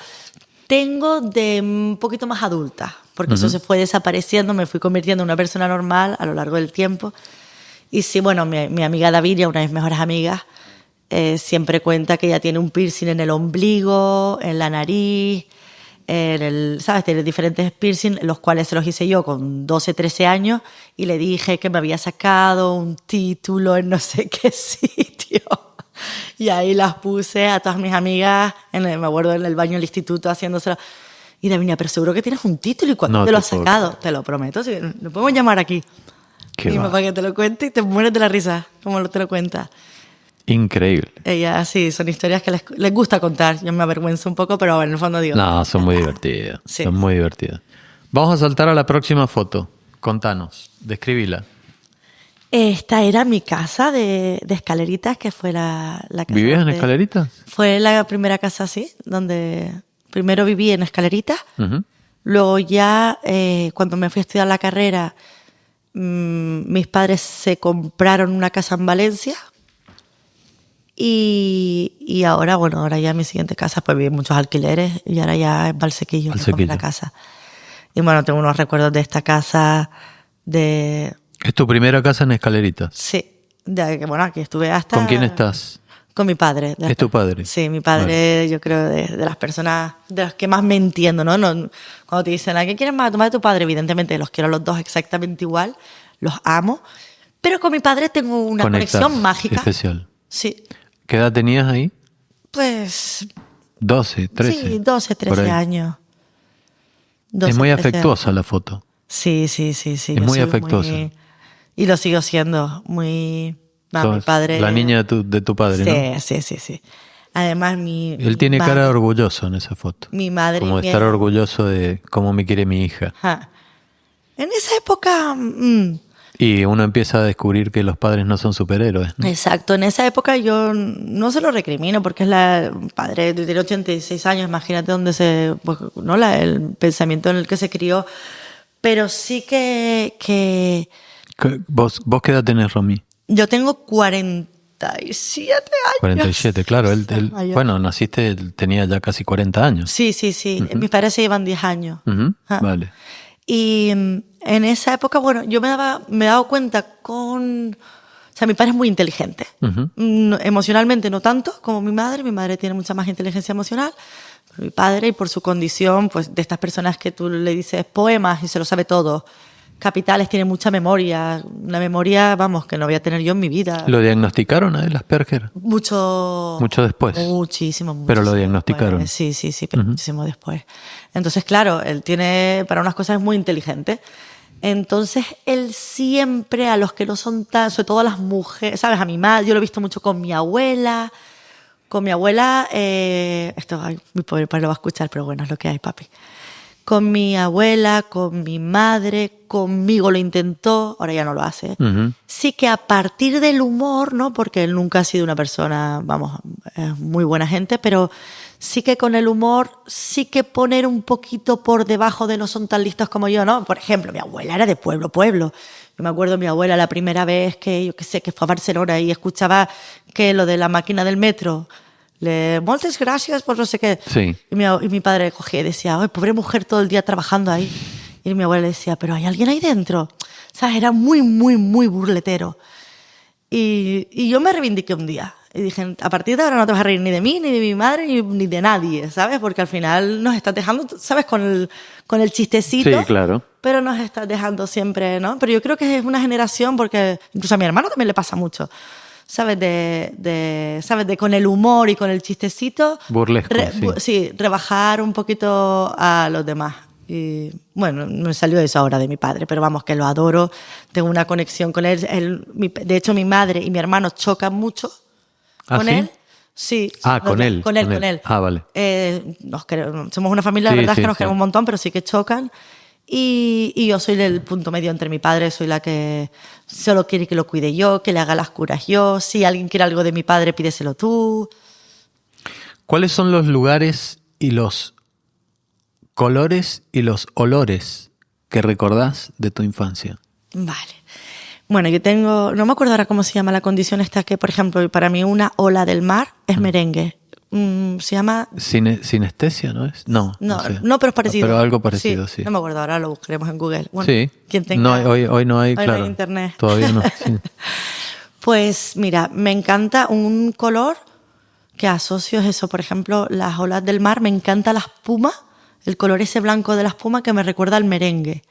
Tengo de un poquito más adulta, porque eso se fue desapareciendo, me fui convirtiendo en una persona normal a lo largo del tiempo. Y sí, bueno, mi amiga Davinia, una de mis mejores amigas, siempre cuenta que ella tiene un piercing en el ombligo, en la nariz, ¿sabes? Tiene diferentes piercings, los cuales se los hice yo con 12, 13 años, y le dije que me había sacado un título en no sé qué sitio. Y ahí las puse a todas mis amigas, me acuerdo en el baño del instituto haciéndoselo. Y Davinia, pero seguro que tienes un título, ¿y cuándo te lo has sacado? Te lo prometo, sí, lo podemos llamar aquí. Para que te lo cuente y te mueres de la risa, como te lo cuenta. Increíble. Ella, sí, son historias que les gusta contar. Yo me avergüenzo un poco, pero en el fondo digo... No, son muy divertidas. Sí. Son muy divertidas. Vamos a saltar a la próxima foto. Contanos, describíla. Esta era mi casa de Escaleritas, que fue la casa. ¿Vivías en Escaleritas? Fue la primera casa, sí, donde primero viví en Escaleritas. Uh-huh. Luego ya, cuando me fui a estudiar la carrera, mis padres se compraron una casa en Valencia. Y ahora, ahora ya en mi siguiente casa, pues viví en muchos alquileres, y ahora ya en Valsequillo, que la casa. Y bueno, tengo unos recuerdos de esta casa de... ¿Es tu primera casa en Escaleritas? Sí. Aquí estuve hasta... ¿Con quién estás? Con mi padre. ¿Es tu padre? Sí, mi padre, yo creo, de las personas de las que más me entiendo, ¿no? Cuando te dicen, ¿a qué quieres más? ¿Tomar de tu padre? Evidentemente los quiero a los dos exactamente igual, los amo. Pero con mi padre tengo una conexión mágica. Especial. Sí. ¿Qué edad tenías ahí? Pues... 12, 13. Sí, 12, 13 años. 12, es muy afectuosa la foto. Sí. Es muy afectuosa. Y lo sigo siendo, muy... mi padre... La niña de tu padre, ¿no? Sí. Además, Él tiene cara orgulloso en esa foto. Mi madre... Como de estar orgulloso de cómo me quiere mi hija. Ajá. En esa época... Y uno empieza a descubrir que los padres no son superhéroes, ¿no? Exacto. En esa época yo no se lo recrimino, porque es padre tiene 86 años, imagínate dónde el pensamiento en el que se crió. Pero sí que... ¿Vos qué edad tenés, Romy? Yo tengo 47 años. 47, claro. Bueno, naciste, él tenía ya casi 40 años. Sí. Uh-huh. Mis padres se llevan 10 años. Uh-huh. Vale. Y en esa época, yo me he dado cuenta O sea, mi padre es muy inteligente. Uh-huh. Emocionalmente no tanto como mi madre. Mi madre tiene mucha más inteligencia emocional. Pero mi padre, y por su condición, pues de estas personas que tú le dices poemas y se lo sabe todo... Capitales, tiene mucha memoria, una memoria, que no voy a tener yo en mi vida. ¿Lo diagnosticaron a él, Asperger? Mucho después. Muchísimo. Pero lo diagnosticaron. Después. Sí, pero muchísimo después. Entonces, claro, él tiene, para unas cosas es muy inteligente. Entonces, él siempre, a los que no son tan, sobre todo a las mujeres, ¿sabes? A mi madre, yo lo he visto mucho con mi abuela. Mi pobre padre lo va a escuchar, pero bueno, es lo que hay, papi. Con mi abuela, con mi madre, conmigo lo intentó, ahora ya no lo hace. Uh-huh. Sí que a partir del humor, ¿no? Porque él nunca ha sido una persona, es muy buena gente, pero sí que con el humor, sí que poner un poquito por debajo de no son tan listos como yo, ¿no? Por ejemplo, mi abuela era de pueblo. Yo me acuerdo de mi abuela la primera vez que fue a Barcelona y escuchaba que lo de la máquina del metro... Muchas gracias por no sé qué. Sí. Y mi padre cogía y decía, ¡ay, pobre mujer todo el día trabajando ahí! Y mi abuela le decía, ¿pero hay alguien ahí dentro? O sea, era muy, muy, muy burletero. Y yo me reivindiqué un día. Y dije, a partir de ahora no te vas a reír ni de mí, ni de mi madre, ni de nadie, ¿sabes? Porque al final nos estás dejando, ¿sabes? Con el chistecito. Sí, claro. Pero nos estás dejando siempre, ¿no? Pero yo creo que es una generación, porque incluso a mi hermano también le pasa mucho, ¿sabes? ¿Sabes? De con el humor y con el chistecito. Burlesco, sí, rebajar un poquito a los demás. Y bueno, me salió eso ahora de mi padre, pero vamos, que lo adoro, tengo una conexión con él. De hecho, mi madre y mi hermano chocan mucho con él. Sí. Con él. Con él. Ah, vale. Somos una familia, la verdad es que nos queremos un montón, pero sí que chocan. Y yo soy el punto medio entre mi padre, soy la que solo quiere que lo cuide yo, que le haga las curas yo. Si alguien quiere algo de mi padre, pídeselo tú. ¿Cuáles son los lugares y los colores y los olores que recordás de tu infancia? Vale. Bueno, yo tengo, no me acuerdo ahora cómo se llama la condición esta, que por ejemplo para mí una ola del mar es merengue. Se llama... Sinestesia, ¿no es? No sé. No, pero es parecido. Pero algo parecido, sí. No me acuerdo, ahora lo buscaremos en Google. Bueno, sí. quien tenga, hoy no hay, hoy claro. no hay internet. Todavía no. Sí. Pues mira, me encanta un color que asocio eso. Por ejemplo, las olas del mar, me encanta la espuma, el color ese blanco de la espuma que me recuerda al merengue.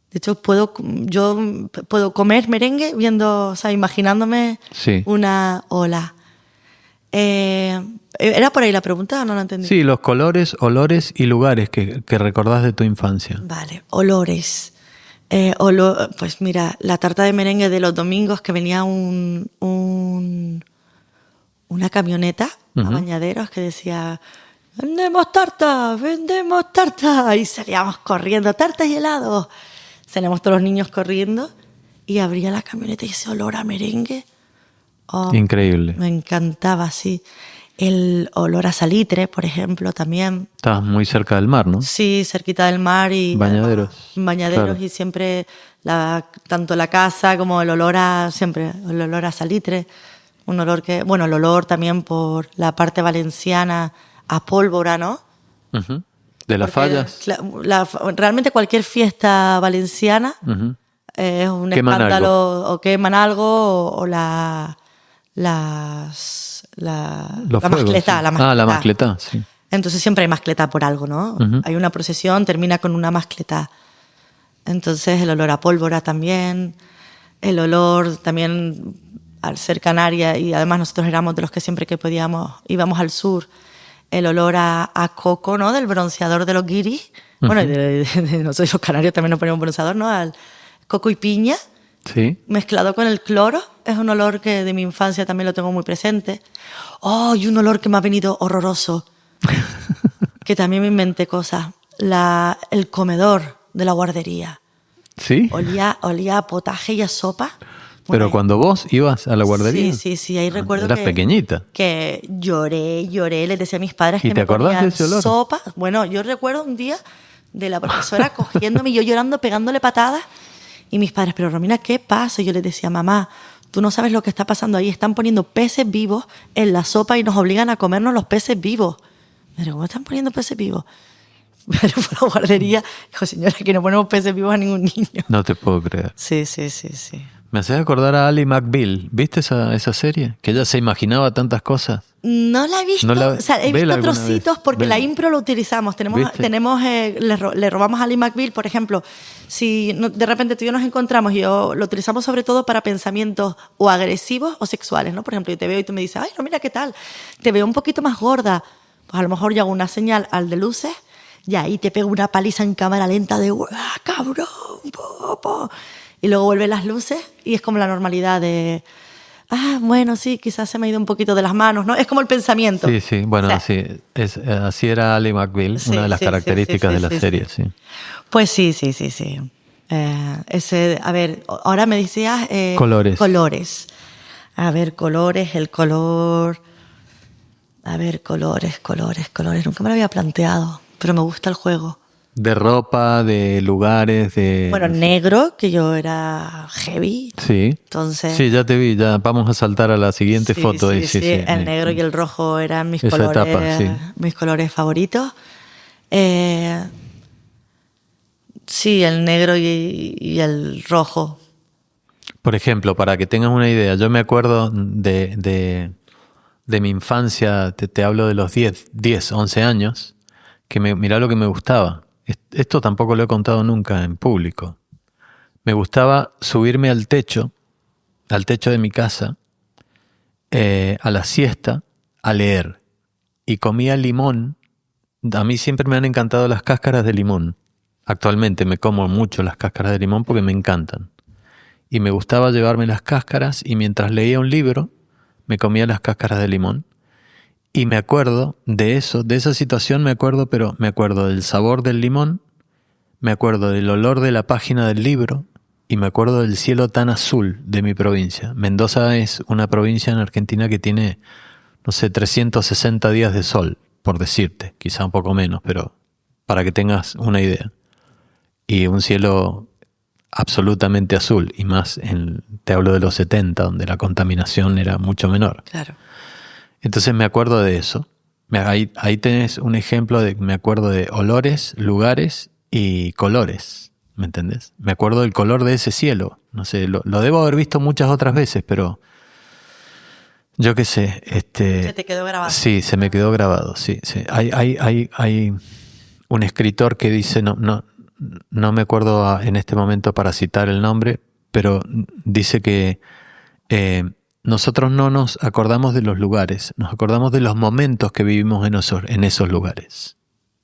De hecho, yo puedo comer merengue viendo, o sea, imaginándome una ola. ¿Era por ahí la pregunta o no la entendí? Sí, los colores, olores y lugares que recordás de tu infancia. Vale, olores. Pues mira, la tarta de merengue de los domingos que venía una camioneta a Bañaderos que decía vendemos tarta! Y salíamos corriendo, tartas y helados. Salíamos todos los niños corriendo y abría la camioneta y ese olor a merengue. Oh, increíble. Me encantaba, sí. El olor a salitre, por ejemplo, también. Estabas muy cerca del mar, ¿no? Sí, cerquita del mar y... Bañaderos. Bañaderos, claro. Y siempre, tanto la casa como el olor a salitre. Un olor que... Bueno, el olor también por la parte valenciana a pólvora, ¿no? Uh-huh. De las fallas. Realmente cualquier fiesta valenciana es un queman escándalo. Algo. O queman algo o la mascletá. La mascletá, sí. Entonces siempre hay mascletá por algo, ¿no? Hay una procesión, termina con una mascletá. Entonces el olor a pólvora también, el olor también al ser canaria, y además nosotros éramos de los que siempre que podíamos íbamos al sur, el olor a coco, ¿no? Del bronceador de los guiris. Bueno, nosotros los canarios también nos ponemos bronceador, ¿no? Al coco y piña. Sí. Mezclado con el cloro, es un olor que de mi infancia también lo tengo muy presente. Oh, y un olor que me ha venido horroroso, que también me inventé cosas. El comedor de la guardería. ¿Sí? Olía a potaje y a sopa. Pero cuando vos ibas a la guardería. Sí, ahí recuerdo eras pequeñita. Que lloré, les decía a mis padres que me ponían de ese olor? Sopa. Bueno, yo recuerdo un día de la profesora cogiéndome y yo llorando, pegándole patadas. Y mis padres, pero Romina, ¿qué pasa? Y yo les decía, mamá, tú no sabes lo que está pasando ahí. Están poniendo peces vivos en la sopa y nos obligan a comernos los peces vivos. Pero ¿cómo están poniendo peces vivos? Pero por la guardería, dijo, señora, que no ponemos peces vivos a ningún niño. No te puedo creer. Sí. Me haces acordar a Ally McBeal. ¿Viste esa serie? Que ella se imaginaba tantas cosas. No la he visto. O sea, he visto trocitos porque la impro lo utilizamos. Le robamos a Ally McBeal, por ejemplo. Si de repente tú y yo nos encontramos y lo utilizamos sobre todo para pensamientos o agresivos o sexuales, ¿no? Por ejemplo, yo te veo y tú me dices, ay, no, mira, ¿qué tal? Te veo un poquito más gorda. Pues a lo mejor yo hago una señal al de luces y ahí te pego una paliza en cámara lenta de, cabrón, po. Y luego vuelven las luces y es como la normalidad de, bueno, sí, quizás se me ha ido un poquito de las manos, ¿no? Es como el pensamiento. Sí, bueno, o sea, así era Ally McBeal, una de las características de la serie, sí. Pues sí. A ver, ahora me decías... colores. A ver, colores, el color... A ver, colores. Nunca me lo había planteado, pero me gusta el juego. De ropa, de lugares, de... Bueno, negro, que yo era heavy. Sí. Entonces... Sí, ya te vi, ya vamos a saltar a la siguiente foto. Sí. El negro y el rojo eran mis colores favoritos. Sí, el negro y el rojo. Por ejemplo, para que tengas una idea, yo me acuerdo de mi infancia, te hablo de los 10, 11 años, que mirá lo que me gustaba. Esto tampoco lo he contado nunca en público. Me gustaba subirme al techo de mi casa, a la siesta, a leer. Y comía limón. A mí siempre me han encantado las cáscaras de limón. Actualmente me como mucho las cáscaras de limón porque me encantan. Y me gustaba llevarme las cáscaras y mientras leía un libro, me comía las cáscaras de limón. Y me acuerdo de eso, de esa situación pero me acuerdo del sabor del limón, me acuerdo del olor de la página del libro y me acuerdo del cielo tan azul de mi provincia. Mendoza es una provincia en Argentina que tiene, no sé, 360 días de sol, por decirte, quizá un poco menos, pero para que tengas una idea. Y un cielo absolutamente azul, y más, te hablo de los 70, donde la contaminación era mucho menor. Claro. Entonces me acuerdo de eso. Ahí tenés un ejemplo me acuerdo de olores, lugares y colores, ¿me entendés? Me acuerdo del color de ese cielo. No sé, lo debo haber visto muchas otras veces, pero yo qué sé. Se te quedó grabado. Sí, se me quedó grabado, sí. Hay un escritor que dice, no me acuerdo en este momento para citar el nombre, pero dice que nosotros no nos acordamos de los lugares, nos acordamos de los momentos que vivimos en esos lugares.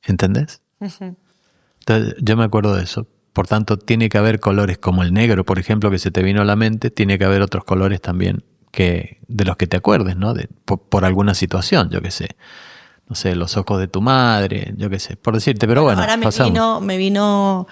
¿Entendés? Uh-huh. Entonces, yo me acuerdo de eso. Por tanto, tiene que haber colores como el negro, por ejemplo, que se te vino a la mente, tiene que haber otros colores también de los que te acuerdes, ¿no? Por alguna situación, yo qué sé. No sé, los ojos de tu madre, yo qué sé, por decirte, pero bueno, ahora me vino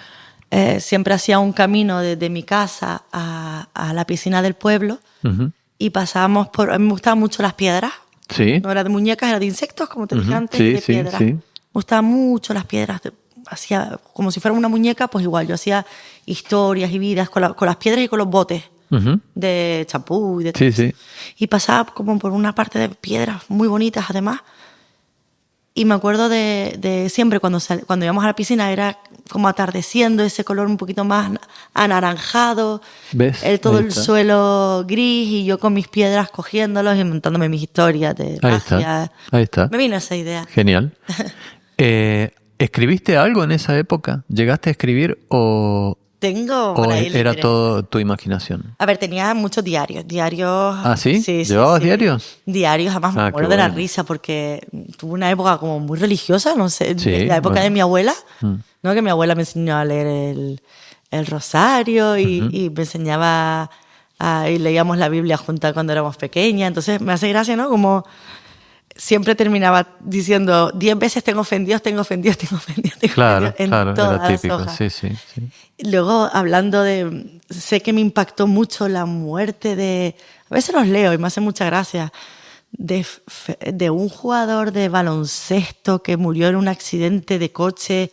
siempre hacía un camino desde mi casa a la piscina del pueblo. Uh-huh. Y pasábamos a mí me gustaban mucho las piedras. Sí. No era de muñecas, era de insectos, como te dije antes, sí, de piedras. Sí. Me gustaban mucho las piedras. Hacía como si fuera una muñeca, pues igual. Yo hacía historias y vidas con las piedras y con los botes. Uh-huh. De champú y de todo. Sí. Y pasaba como por una parte de piedras muy bonitas, además. Y me acuerdo de siempre cuando íbamos a la piscina era como atardeciendo, ese color un poquito más anaranjado. ¿Ves? Todo el suelo gris y yo con mis piedras cogiéndolos y inventándome mis historias de magia. Ahí está. Me vino esa idea. Genial. ¿Escribiste algo en esa época? ¿Llegaste a escribir o era todo tu imaginación? A ver, tenía muchos diarios. ¿Ah, sí? ¿Llevabas diarios? Diarios, además me acuerdo de la risa porque tuve una época como muy religiosa, no sé, la época de mi abuela, ¿no? Que mi abuela me enseñó a leer el rosario y me enseñaba y leíamos la Biblia juntas cuando éramos pequeñas. Entonces me hace gracia, ¿no? Como siempre terminaba diciendo 10 veces tengo ofendidos. Claro, en claro, todas era típico, las hojas. sí. Luego, hablando sé que me impactó mucho la muerte a veces los leo y me hace mucha gracia, de un jugador de baloncesto que murió en un accidente de coche.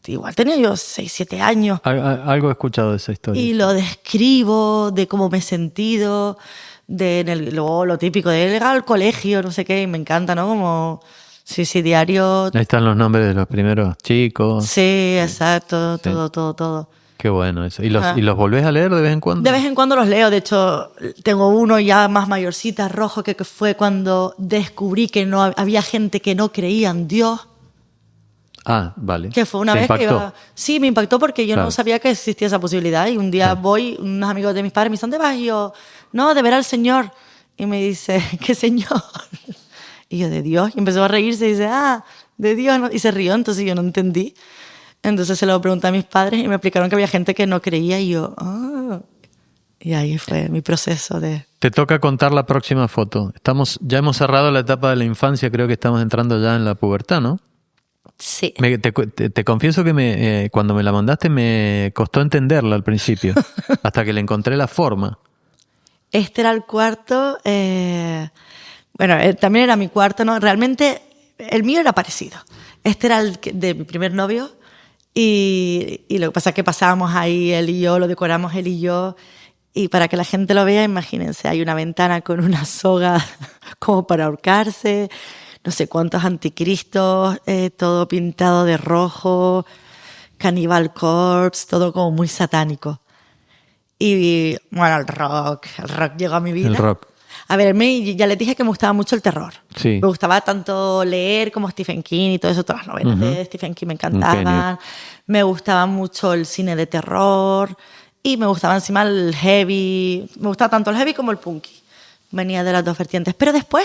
Igual tenía yo 6, 7 años. Algo he escuchado de esa historia. Y lo describo, de cómo me he sentido, luego lo típico de ir al colegio, no sé qué, y me encanta, ¿no? Como, sí, diario. Ahí están los nombres de los primeros chicos. Sí, exacto, todo. Qué bueno eso. ¿Y los volvés a leer de vez en cuando? De vez en cuando los leo, de hecho, tengo uno ya más mayorcita, rojo, que fue cuando descubrí que no había gente que no creía en Dios. Ah, vale. Que fue una vez que iba... Sí, me impactó porque yo no sabía que existía esa posibilidad. Y un día unos amigos de mis padres me dicen, ¿dónde vas? Y yo, no, de ver al Señor. Y me dice, ¿qué Señor? Y yo, de Dios. Y empezó a reírse y dice, de Dios. ¿No? Y se rió, entonces yo no entendí. Entonces se lo pregunté a mis padres y me explicaron que había gente que no creía. Y yo, Y ahí fue mi proceso de... Te toca contar la próxima foto. Ya hemos cerrado la etapa de la infancia, creo que estamos entrando ya en la pubertad, ¿no? Sí. Te confieso que cuando me la mandaste me costó entenderla al principio, hasta que le encontré la forma. Este era el cuarto, también era mi cuarto, ¿no? Realmente el mío era parecido. Este era el de mi primer novio y lo que pasa es que pasábamos ahí él y yo, lo decoramos él y yo. Y para que la gente lo vea, imagínense, hay una ventana con una soga como para ahorcarse, no sé cuántos anticristos, todo pintado de rojo, Cannibal Corpse, todo como muy satánico. Y bueno, el rock llegó a mi vida. El rock. A ver, ya les dije que me gustaba mucho el terror. Sí. Me gustaba tanto leer como Stephen King y todo eso, todas las novelas de Stephen King me encantaban. Me gustaba mucho el cine de terror y me gustaba encima el heavy. Me gustaba tanto el heavy como el punky. Venía de las dos vertientes. Pero después,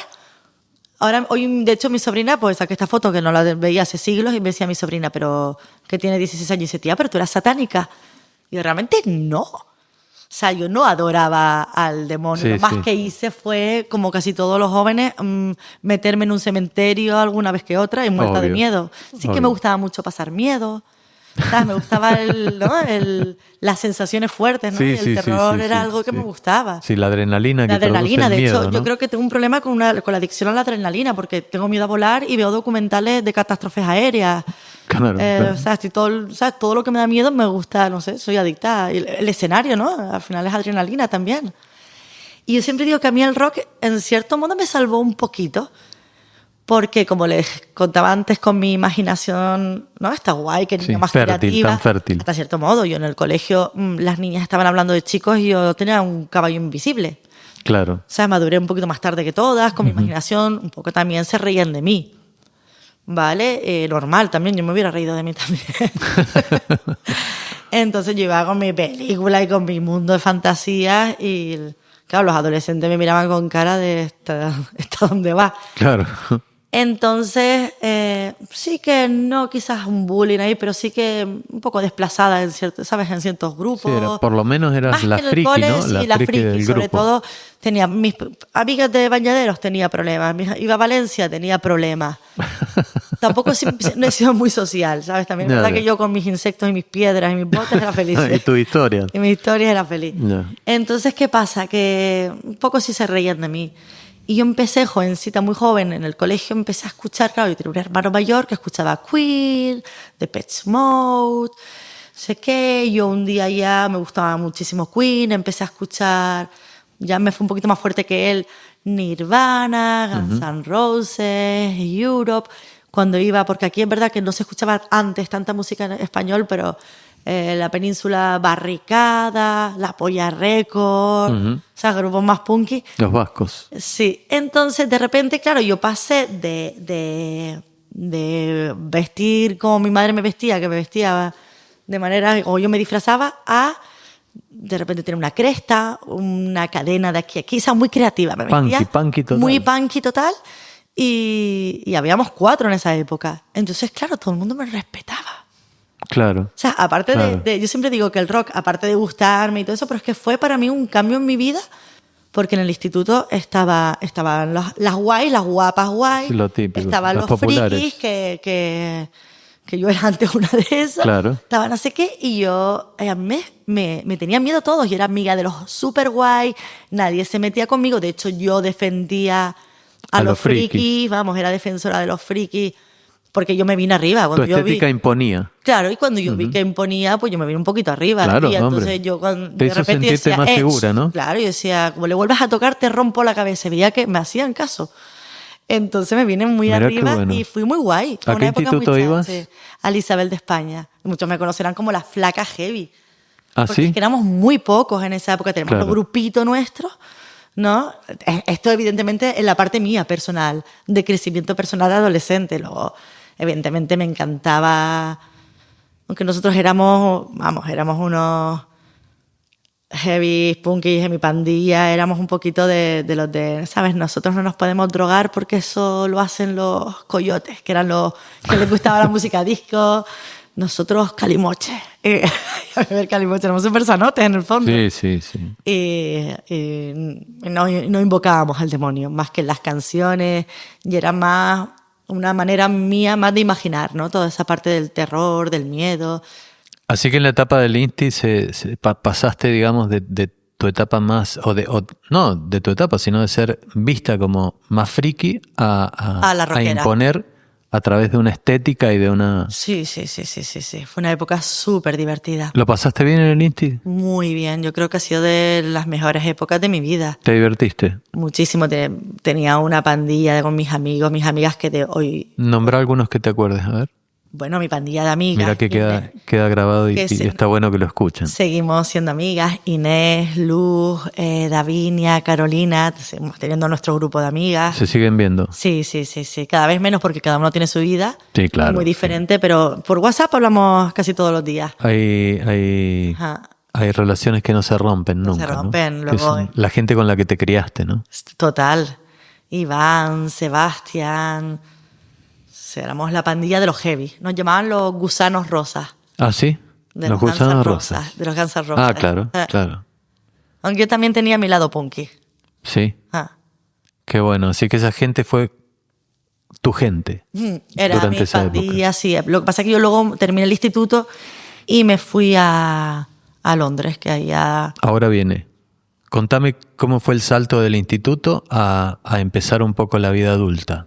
hoy de hecho mi sobrina, pues saqué esta foto que no la veía hace siglos y me decía mi sobrina, pero que tiene 16 años y dice, tía, pero tú eras satánica. Y yo, realmente no. O sea, yo no adoraba al demonio. Sí, lo más que hice fue, como casi todos los jóvenes, meterme en un cementerio alguna vez que otra y muerta de miedo. Sí que me gustaba mucho pasar miedo. ¿Sabes? Me gustaba las sensaciones fuertes, ¿no? Sí, y el terror era algo que me gustaba. Sí, la adrenalina que produce el de miedo, hecho, ¿no? yo creo que tengo un problema con la adicción a la adrenalina porque tengo miedo a volar y veo documentales de catástrofes aéreas. Claro, claro. O sea, todo lo que me da miedo me gusta, no sé, soy adicta. El escenario, ¿no? Al final es adrenalina también. Y yo siempre digo que a mí el rock, en cierto modo, me salvó un poquito. Porque, como les contaba antes, con mi imaginación, ¿no? Está guay, que niña más creativa. Tan fértil. Hasta cierto modo. Yo en el colegio, las niñas estaban hablando de chicos y yo tenía un caballo invisible. Claro. O sea, maduré un poquito más tarde que todas, con mi imaginación, un poco también se reían de mí. ¿Vale? Normal también, yo me hubiera reído de mí también. Entonces yo iba con mi película y con mi mundo de fantasías y, claro, los adolescentes me miraban con cara de ¿esta dónde va? Claro. Entonces, sí que no quizás un bullying ahí, pero sí que un poco desplazada en ciertos grupos. Sí, por lo menos eras más la que en el friki, cole, ¿no? Sí, la friki del grupo. Sobre todo, tenía mis amigas de bañaderos, tenía problemas. Iba a Valencia, tenía problemas. Tampoco no he sido muy social, ¿sabes? También es verdad que yo con mis insectos y mis piedras y mis botas era feliz. Y tu historia. Y mi historia era feliz. No. Entonces, ¿qué pasa? Que un poco sí se reían de mí. Y yo empecé, jovencita, muy joven, en el colegio empecé a escuchar, claro, yo tenía un hermano mayor que escuchaba Queen, Depeche Mode, sé qué. Yo un día ya me gustaba muchísimo Queen, empecé a escuchar, ya me fue un poquito más fuerte que él, Nirvana, Guns N' Roses, Europe. Cuando iba, porque aquí es verdad que no se escuchaba antes tanta música en español, pero la Península Barricada, La Polla Record, o sea, grupos más punky. Los vascos. Sí, entonces de repente, claro, yo pasé de vestir como mi madre me vestía, que me vestía de manera, o yo me disfrazaba, a de repente tener una cresta, una cadena de aquí a aquí, o sea, muy creativa. Me vestía punky total. Muy punky total. Y habíamos 4 en esa época. Entonces, claro, todo el mundo me respetaba. Claro. O sea, aparte de... Yo siempre digo que el rock, aparte de gustarme y todo eso, pero es que fue para mí un cambio en mi vida, porque en el instituto estaban las guays, las guapas guays. Lo típico. Estaban los frikis, que yo era antes una de esas. Claro. Estaban no sé qué, y yo me tenía miedo a todos. Yo era amiga de los super guay, nadie se metía conmigo. De hecho, yo defendía a los frikis, vamos, era defensora de los frikis, porque yo me vine arriba. Cuando Tu estética imponía. Claro, y cuando yo vi que imponía, pues yo me vine un poquito arriba. Claro, y entonces hombre. yo te hizo sentirte más segura, ¿no? Claro, yo decía, como le vuelvas a tocar, te rompo la cabeza. Veía que me hacían caso. Entonces me vine muy arriba y fui muy guay. ¿A qué instituto ibas? Al Isabel de España. Muchos me conocerán como la flaca heavy. ¿Ah, porque sí? es que éramos muy pocos en esa época. Tenemos los grupitos nuestros, ¿no? Esto evidentemente en la parte mía personal, de crecimiento personal de adolescente. Luego, evidentemente me encantaba, aunque nosotros éramos unos heavy punkies en mi pandilla, éramos un poquito de los de, ¿sabes? Nosotros no nos podemos drogar porque eso lo hacen los coyotes, que eran los que les gustaba la música disco. Nosotros calimoche. A ver, calimoche, éramos súper sanotes en el fondo. Sí. Y no invocábamos al demonio, más que en las canciones, y era más una manera mía más de imaginar, ¿no? Toda esa parte del terror, del miedo. Así que en la etapa del Insti pasaste, digamos, de tu etapa más, no de tu etapa, sino de ser vista como más friki a imponer a través de una estética y de una... Sí. Fue una época súper divertida. ¿Lo pasaste bien en el Insti? Muy bien. Yo creo que ha sido de las mejores épocas de mi vida. ¿Te divertiste? Muchísimo. Tenía una pandilla con mis amigos, mis amigas que de hoy... Nombra algunos que te acuerdes, a ver. Bueno, mi pandilla de amigas. Mira que queda grabado y está bueno que lo escuchen. Seguimos siendo amigas. Inés, Luz, Davinia, Carolina, seguimos teniendo nuestro grupo de amigas. ¿Se siguen viendo? Sí. Cada vez menos porque cada uno tiene su vida. Sí, claro. Muy diferente, sí. Pero por WhatsApp hablamos casi todos los días. Hay relaciones que no se rompen nunca. Se rompen, ¿no? luego. La gente con la que te criaste, ¿no? Total. Iván, Sebastián. Éramos la pandilla de los heavy. Nos llamaban los gusanos rosas. ¿Ah, sí? De los gusanos rosas. De los Guns N' Roses. Ah, claro, claro. Aunque yo también tenía mi lado punky. Sí. Qué bueno. Así que esa gente fue tu gente. Era durante mi esa pandilla, época. Sí. Lo que pasa es que yo luego terminé el instituto y me fui a Londres, que allá... Ahora viene. Contame cómo fue el salto del instituto a empezar un poco la vida adulta,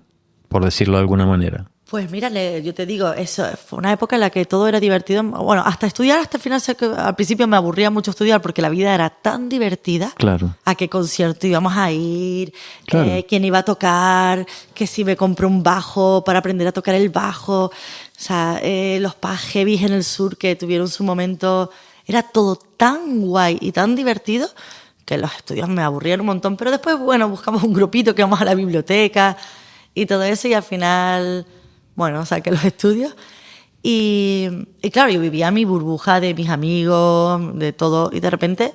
por decirlo de alguna manera. Pues mira, yo te digo, eso fue una época en la que todo era divertido. Bueno, hasta estudiar, hasta el final, al principio me aburría mucho estudiar porque la vida era tan divertida. Claro. A qué concierto íbamos a ir, claro. Quién iba a tocar, que si me compré un bajo para aprender a tocar el bajo. O sea, los pubs heavies en el sur que tuvieron su momento. Era todo tan guay y tan divertido que los estudios me aburrían un montón. Pero después, bueno, buscamos un grupito que íbamos a la biblioteca y todo eso y al final... Bueno, saqué los estudios y claro, yo vivía mi burbuja de mis amigos, de todo, y de repente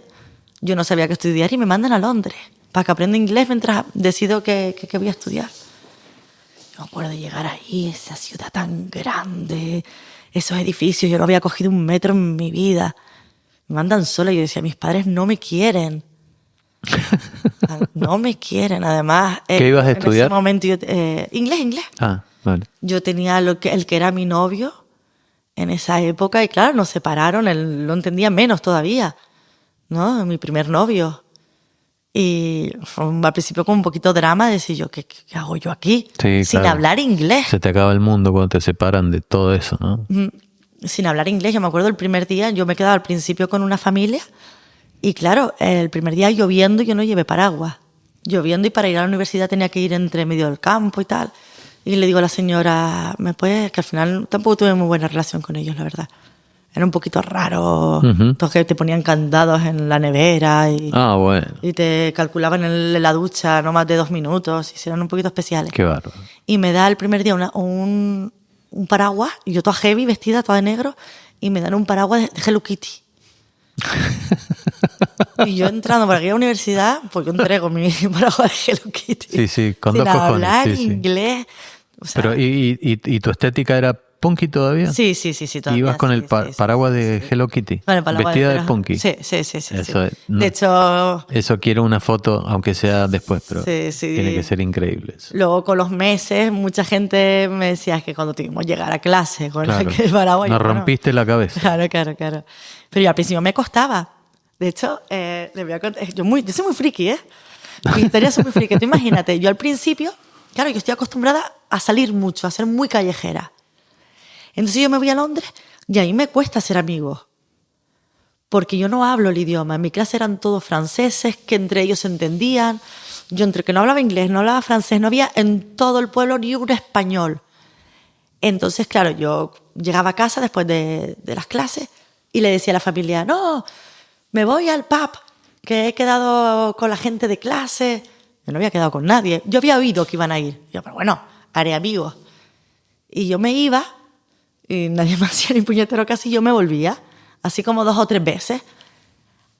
yo no sabía qué estudiar y me mandan a Londres para que aprenda inglés mientras decido que voy a estudiar. Yo me acuerdo de llegar ahí, esa ciudad tan grande, esos edificios, yo no había cogido un metro en mi vida. Me mandan sola y yo decía, mis padres no me quieren. No me quieren, además. ¿Qué ibas a estudiar? En ese momento yo, inglés. Ah. Vale. Yo tenía el que era mi novio en esa época y claro, nos separaron, él lo entendía menos todavía, ¿no? Mi primer novio. Y al principio con un poquito de drama, decía yo, ¿qué hago yo aquí? Sí, sin hablar inglés. Se te acaba el mundo cuando te separan de todo eso, ¿no? Sin hablar inglés. Yo me acuerdo el primer día, yo me quedaba al principio con una familia y claro, el primer día lloviendo yo no llevé paraguas. Lloviendo y para ir a la universidad tenía que ir entre medio del campo y tal. Y le digo a la señora, que al final tampoco tuve muy buena relación con ellos, la verdad. Era un poquito raro. Entonces te ponían candados en la nevera y, bueno. Y te calculaban en la ducha no más de 2 minutos y eran un poquito especiales. Qué bárbaro. Y me da el primer día un paraguas, y yo toda heavy, vestida, toda de negro, y me dan un paraguas de Hello Kitty. Y yo entrando por aquí a la universidad, pues yo entrego mi paraguas de Hello Kitty. Sí, con sin dos cojones. Hablar inglés. O sea, pero, ¿y tu estética era punky todavía? Sí, todavía. ¿Ibas con el paraguas de Hello Kitty? Con el paraguas vestida de punky. Sí. Eso, no, de hecho... Eso quiero una foto, aunque sea después, pero tiene que ser increíble eso. Luego, con los meses, mucha gente me decía que cuando tuvimos que llegar a clase con el paraguas... Nos rompiste la cabeza. Claro. Pero yo al principio me costaba. De hecho, le voy a contar... Yo soy muy friki, ¿eh? Mis historias son muy friki. Tú imagínate, yo al principio... Claro, yo estoy acostumbrada a salir mucho, a ser muy callejera. Entonces yo me voy a Londres y ahí me cuesta ser amigos. Porque yo no hablo el idioma. En mi clase eran todos franceses, que entre ellos se entendían. Yo entre que no hablaba inglés, no hablaba francés, no había en todo el pueblo ni un español. Entonces, claro, yo llegaba a casa después de las clases y le decía a la familia, no, me voy al pub, que he quedado con la gente de clase. Yo no había quedado con nadie. Yo había oído que iban a ir. Yo, pero bueno, haré amigos. Y yo me iba y nadie me hacía ni puñetero casi. Yo me volvía, así como 2 o 3 veces.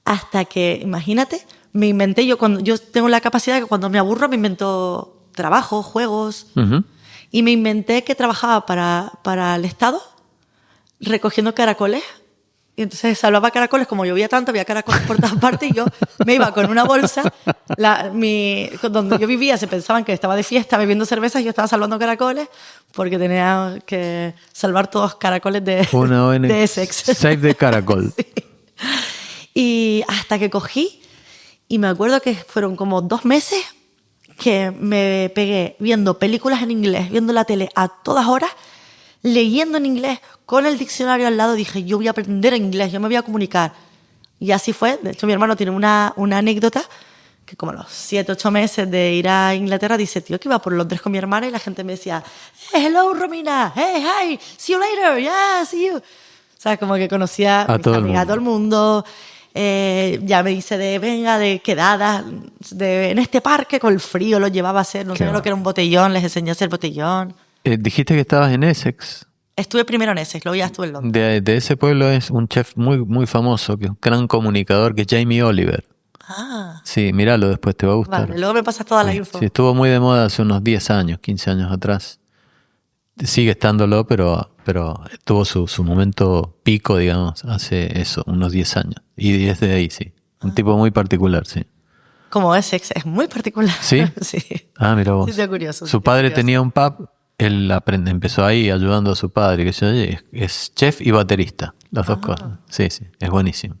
Hasta que, imagínate, me inventé. Yo tengo la capacidad de que cuando me aburro me invento trabajo, juegos. Y me inventé que trabajaba para el Estado recogiendo caracoles. Y entonces salvaba caracoles, como llovía tanto, había caracoles por todas partes y yo me iba con una bolsa. Donde yo vivía se pensaban que estaba de fiesta bebiendo cervezas y yo estaba salvando caracoles porque tenía que salvar todos caracoles de Essex. Save the caracol. Sí. Y hasta que cogí, y me acuerdo que fueron como 2 meses que me pegué viendo películas en inglés, viendo la tele a todas horas, leyendo en inglés, con el diccionario al lado. Dije, yo voy a aprender inglés, yo me voy a comunicar. Y así fue. De hecho, mi hermano tiene una anécdota que como a los 7, 8 meses de ir a Inglaterra, dice, tío, que iba por Londres con mi hermana y la gente me decía, hello, Romina, hey, hi, see you later, yeah, see you. O sea, como que conocía a todo el mundo. Ya me dice venga, de quedadas, en este parque con el frío lo llevaba a hacer, no sé lo que era un botellón, les enseñé a hacer botellón. Dijiste que estabas en Essex. Estuve primero en Essex, luego ya estuve en Londres. De ese pueblo es un chef muy, muy famoso, que es un gran comunicador, que es Jamie Oliver. Ah. Sí, míralo, después te va a gustar. Vale, luego me pasas toda la info. Sí, estuvo muy de moda hace unos 10 años, 15 años atrás. Sigue estándolo, pero tuvo su momento pico, digamos, hace eso, unos 10 años. Y desde ahí, sí. Un tipo muy particular, sí. Como Essex, es muy particular. ¿Sí? Sí. Ah, mira vos. Sí, estoy curioso. Su padre tenía un pub, él empezó ahí ayudando a su padre, que es chef y baterista, las dos cosas. Sí, es buenísimo.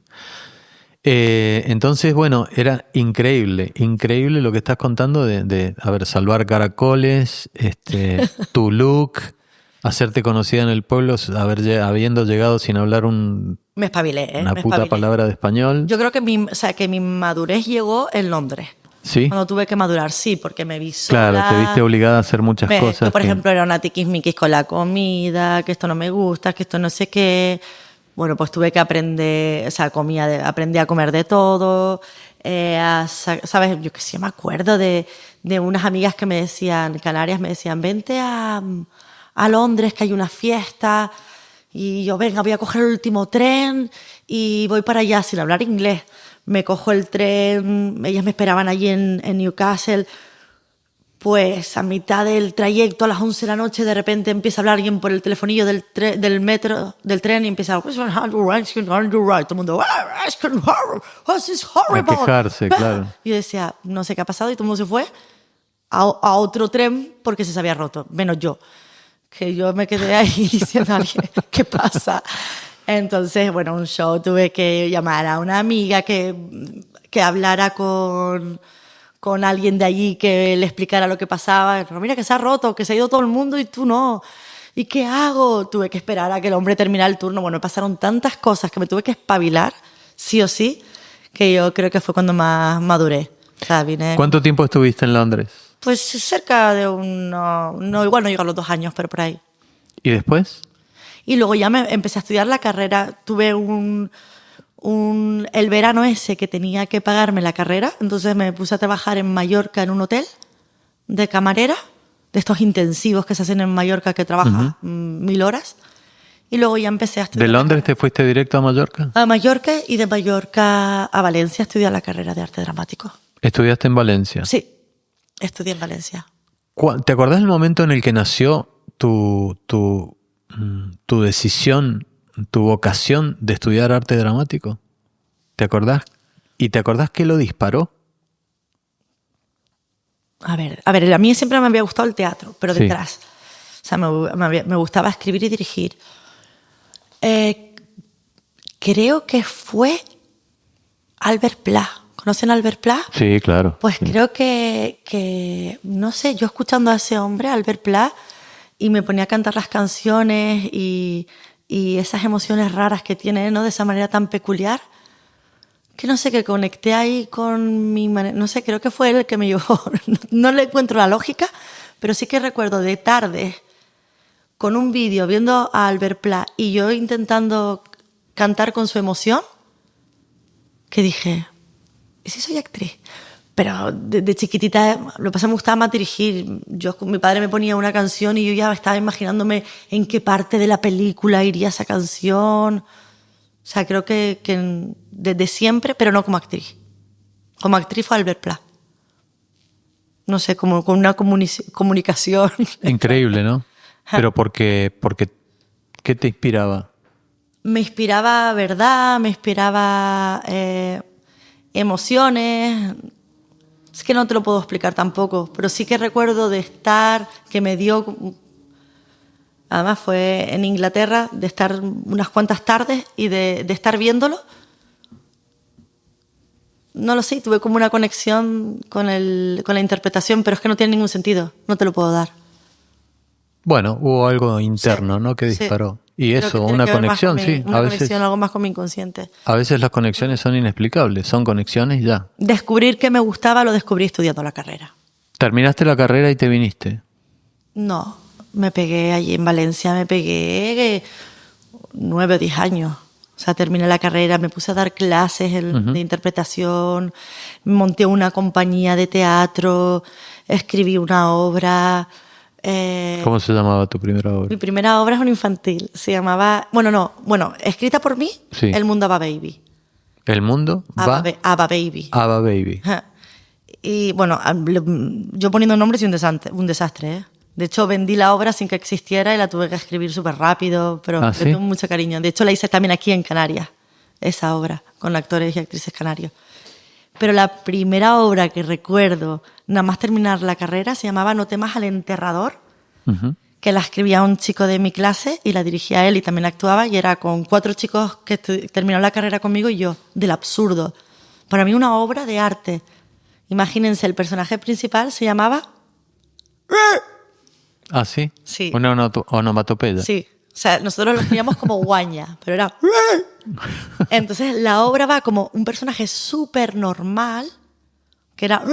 Entonces, bueno, era increíble lo que estás contando de salvar caracoles, tu look, hacerte conocida en el pueblo, habiendo llegado sin hablar me espabilé, una puta palabra de español. Yo creo que mi madurez llegó en Londres. ¿Sí? Cuando tuve que madurar, sí, porque me vi sola. Claro, te viste obligada a hacer muchas cosas. Por ejemplo, era una tiquismiquis con la comida, que esto no me gusta, que esto no sé qué. Bueno, pues tuve que aprender, o sea, aprendí a comer de todo, ¿sabes? Yo qué sé, me acuerdo de unas amigas que me decían, Canarias, me decían, vente a Londres, que hay una fiesta, y yo, venga, voy a coger el último tren y voy para allá sin hablar inglés. Me cojo el tren, ellas me esperaban allí en Newcastle. Pues a mitad del trayecto, a las 11 de la noche, de repente empieza a hablar alguien por el telefonillo del metro, del tren, y empieza a... Todo el mundo... This is horrible. A quejarse, claro. Y yo decía, no sé qué ha pasado, y todo el mundo se fue a otro tren porque se había roto, menos yo. Que yo me quedé ahí diciendo a alguien, ¿qué pasa? Entonces, bueno, un show, tuve que llamar a una amiga que hablara con alguien de allí que le explicara lo que pasaba. Pero mira que se ha roto, que se ha ido todo el mundo y tú no. ¿Y qué hago? Tuve que esperar a que el hombre terminara el turno. Bueno, pasaron tantas cosas que me tuve que espabilar, sí o sí, que yo creo que fue cuando más maduré. O sea, ¿Cuánto tiempo estuviste en Londres? Pues cerca de igual no llegó a los 2 años, pero por ahí. ¿Y después? Y luego ya me empecé a estudiar la carrera. Tuve el verano ese que tenía que pagarme la carrera, entonces me puse a trabajar en Mallorca en un hotel de camarera, de estos intensivos que se hacen en Mallorca que trabajas 1000 horas, y luego ya empecé a estudiar. ¿De Londres te fuiste directo a Mallorca? A Mallorca, y de Mallorca a Valencia a estudiar la carrera de arte dramático. ¿Estudiaste en Valencia? Sí, estudié en Valencia. ¿Te acordás del momento en el que nació tu decisión, tu vocación de estudiar arte dramático? ¿Te acordás? ¿Y te acordás qué lo disparó? A ver, a mí siempre me había gustado el teatro, pero detrás. O sea, me gustaba escribir y dirigir. Creo que fue Albert Pla. ¿Conocen a Albert Pla? Sí, claro. Pues creo que, no sé, yo escuchando a ese hombre, Albert Pla, y me ponía a cantar las canciones y esas emociones raras que tiene, ¿no? De esa manera tan peculiar, que no sé, que conecté ahí con mi manera, no sé, creo que fue él el que me llevó. No le encuentro la lógica, pero sí que recuerdo de tarde con un vídeo viendo a Albert Pla y yo intentando cantar con su emoción, que dije, ¿y si soy actriz? Pero de chiquitita, lo que pasa, me gustaba más dirigir. Mi padre me ponía una canción y yo ya estaba imaginándome en qué parte de la película iría esa canción. O sea, creo que desde siempre, pero no como actriz. Como actriz fue Albert Pla. No sé, como con una comunicación. Increíble, ¿no? Pero porque ¿qué te inspiraba? Me inspiraba verdad, me inspiraba emociones. Es que no te lo puedo explicar tampoco, pero sí que recuerdo de estar, que me dio... Además fue en Inglaterra, de estar unas cuantas tardes y de estar viéndolo. No lo sé, tuve como una conexión con la interpretación, pero es que no tiene ningún sentido, no te lo puedo dar. Bueno, hubo algo interno, sí, ¿no? Que disparó. Y eso, una conexión, sí. Una conexión, algo más con mi inconsciente. A veces las conexiones son inexplicables, son conexiones y ya. Descubrir que me gustaba lo descubrí estudiando la carrera. ¿Terminaste la carrera y te viniste? No, me pegué allí en Valencia, 9 o 10 años. O sea, terminé la carrera, me puse a dar clases de interpretación, monté una compañía de teatro, escribí una obra. ¿Cómo se llamaba tu primera obra? Mi primera obra es una infantil. Se llamaba... escrita por mí, sí. El mundo Ava Baby. ¿El mundo? Ava Baby. Ava Baby. Y bueno, yo poniendo nombres y un desastre, ¿eh? De hecho, vendí la obra sin que existiera y la tuve que escribir súper rápido, pero le tengo mucho cariño. De hecho, la hice también aquí en Canarias, esa obra, con actores y actrices canarios. Pero la primera obra que recuerdo, nada más terminar la carrera, se llamaba No temas al enterrador, que la escribía un chico de mi clase y la dirigía él y también la actuaba, y era con 4 chicos que terminaron la carrera conmigo y yo, del absurdo. Para mí una obra de arte. Imagínense, el personaje principal se llamaba... ¿Ah, sí? Sí. Una onomatopeya. Sí. O sea, nosotros lo escribíamos como guaña, pero era... Entonces, la obra va como un personaje súper normal, que era...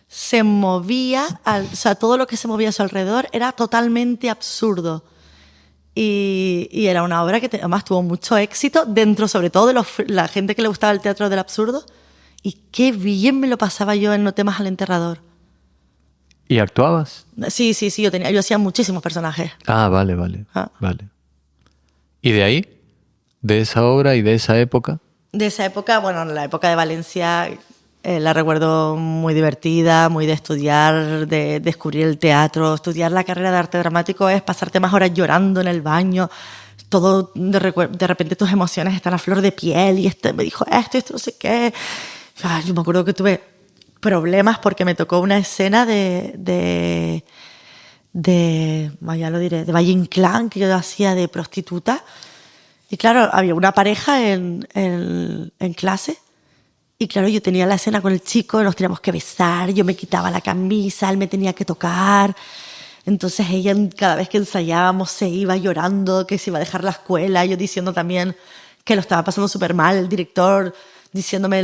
Se movía, o sea, todo lo que se movía a su alrededor era totalmente absurdo. Y era una obra que además tuvo mucho éxito dentro, sobre todo, de la gente que le gustaba el teatro del absurdo. Y qué bien me lo pasaba yo en No temas al enterrador. ¿Y actuabas? Sí, yo hacía muchísimos personajes. Vale. ¿Y de ahí? ¿De esa obra y de esa época? De esa época, bueno, la época de Valencia la recuerdo muy divertida, muy de estudiar, de descubrir el teatro. Estudiar la carrera de arte dramático es pasarte más horas llorando en el baño. Todo, de repente tus emociones están a flor de piel y me dijo esto no sé qué. Yo me acuerdo que tuve problemas porque me tocó una escena de Valle Inclán, que yo hacía de prostituta. Y claro, había una pareja en clase. Y claro, yo tenía la escena con el chico, nos teníamos que besar, yo me quitaba la camisa, él me tenía que tocar. Entonces ella, cada vez que ensayábamos, se iba llorando, que se iba a dejar la escuela, yo diciendo también que lo estaba pasando súper mal, el director diciéndome,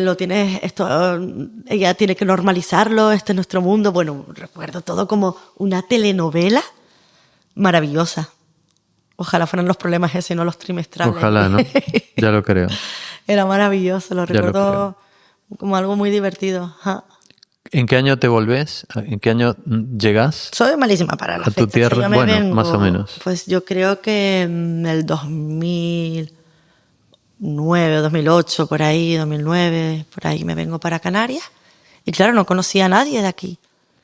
ella tiene que normalizarlo, este es nuestro mundo. Bueno, recuerdo todo como una telenovela maravillosa. Ojalá fueran los problemas ese, no los trimestrales. Ojalá, ¿no? Ya lo creo. Era maravilloso, lo recuerdo como algo muy divertido. ¿En qué año te volvés? ¿En qué año llegás? Soy malísima para la fecha. ¿A tu tierra? Bueno, más o menos. Pues yo creo que en el 2009 o 2008, por ahí, 2009, por ahí me vengo para Canarias. Y claro, no conocía a nadie de aquí.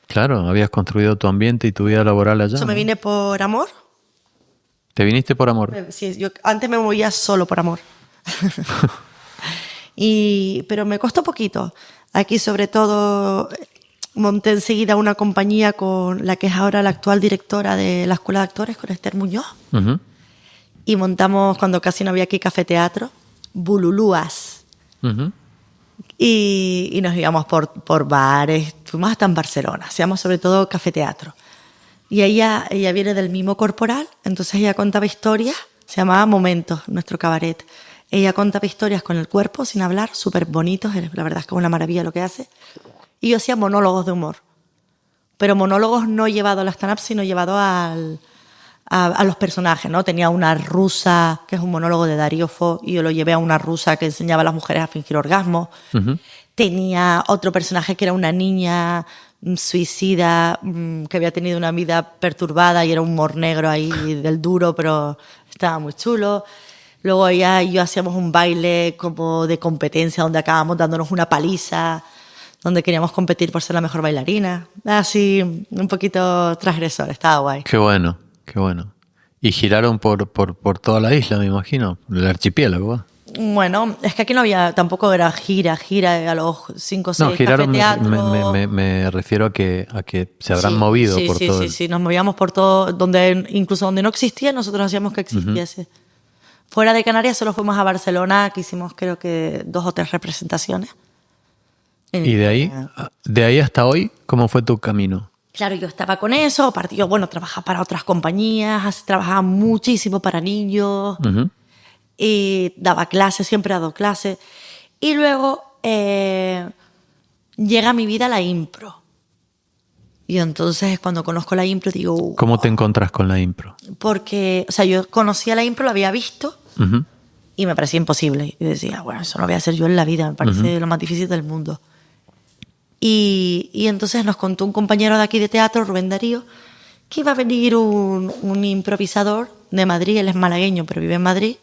Claro, habías construido tu ambiente y tu vida laboral allá. Yo me vine por amor. ¿Te viniste por amor? Sí, yo antes me movía solo por amor. Pero me costó poquito. Aquí, sobre todo, monté enseguida una compañía con la que es ahora la actual directora de la Escuela de Actores, con Esther Muñoz. Y montamos, cuando casi no había aquí café-teatro, Bululúas. Y nos íbamos por bares, fuimos hasta en Barcelona, hacíamos sobre todo café-teatro. Y ella viene del mimo corporal, entonces ella contaba historias, se llamaba Momentos, nuestro cabaret. Ella contaba historias con el cuerpo, sin hablar, súper bonitos, la verdad es que es una maravilla lo que hace. Y yo hacía monólogos de humor, pero monólogos no llevados a la stand-up, sino llevados a los personajes, ¿no? Tenía una rusa, que es un monólogo de Darío Fo, y yo lo llevé a una rusa que enseñaba a las mujeres a fingir orgasmos. Tenía otro personaje que era una niña suicida, que había tenido una vida perturbada y era un humor negro ahí del duro, pero estaba muy chulo. Luego ella y yo hacíamos un baile como de competencia donde acabamos dándonos una paliza, donde queríamos competir por ser la mejor bailarina. Así, un poquito transgresor, estaba guay. Qué bueno. Y giraron por toda la isla, me imagino, el archipiélago. Bueno, es que aquí no había, tampoco era gira a los 5 o 6 No, giraron, cafeteatros. me refiero a que se habrán movido por todo. Sí, nos movíamos por todo, incluso donde no existía, nosotros hacíamos que existiese. Fuera de Canarias solo fuimos a Barcelona, que hicimos creo que 2 o 3 representaciones. ¿Y de ahí hasta hoy, cómo fue tu camino? Claro, yo estaba con eso, aparte yo, trabajaba para otras compañías, trabajaba muchísimo para niños, y daba clases, siempre he dado clases. Y luego llega a mi vida la impro. Y entonces cuando conozco la impro digo... ¿Cómo te encontrás con la impro? Porque, yo conocía la impro, lo había visto y me parecía imposible. Y decía, bueno, eso no voy a hacer yo en la vida, me parece lo más difícil del mundo. Y entonces nos contó un compañero de aquí de teatro, Rubén Darío, que iba a venir un improvisador de Madrid, él es malagueño pero vive en Madrid,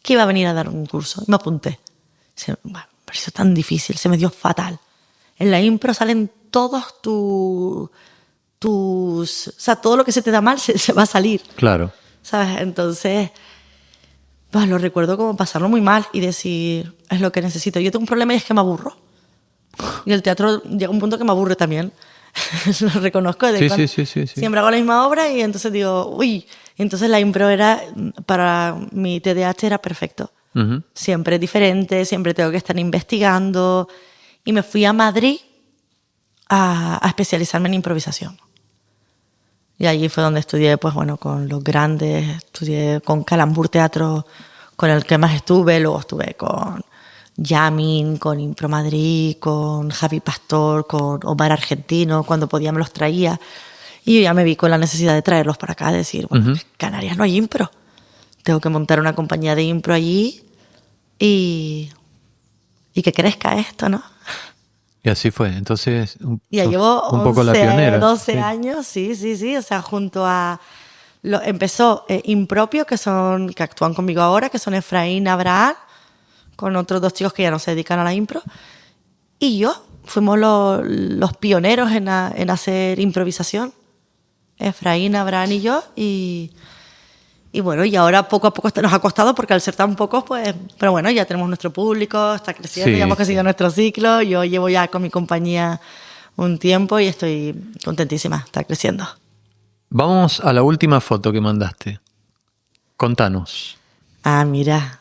que iba a venir a dar un curso. Y me apunté. Me pareció tan difícil, se me dio fatal. En la impro salen todos tus... O sea, todo lo que se te da mal se va a salir. Claro. ¿Sabes? Entonces, lo recuerdo como pasarlo muy mal y decir, es lo que necesito. Yo tengo un problema y es que me aburro. Y el teatro llega a un punto que me aburre también. Lo reconozco. Sí. Siempre hago la misma obra y entonces digo, uy. Y entonces la impro era, para mi TDAH era perfecto. Siempre diferente, siempre tengo que estar investigando. Y me fui a Madrid a especializarme en improvisación. Y allí fue donde estudié, con los grandes. Estudié con Calambur Teatro, con el que más estuve. Luego estuve con Yamin, con Impro Madrid, con Javi Pastor, con Omar Argentino. Cuando podía me los traía. Y yo ya me vi con la necesidad de traerlos para acá. De decir, en Canarias no hay impro. Tengo que montar una compañía de impro allí y que crezca esto, ¿no? Y así fue. Entonces, ya llevo un poco 11, la pionera. 12 años, sí. O sea, junto a... empezó Impropio, que actúan conmigo ahora, que son Efraín, Abraham, con otros 2 chicos que ya no se dedican a la impro. Y yo, fuimos los pioneros en hacer improvisación. Efraín, Abraham y yo. Y ahora poco a poco nos ha costado porque al ser tan pocos, pero bueno, ya tenemos nuestro público, está creciendo, ya hemos conseguido nuestro ciclo. Yo llevo ya con mi compañía un tiempo y estoy contentísima, está creciendo. Vamos a la última foto que mandaste. Contanos. Mira,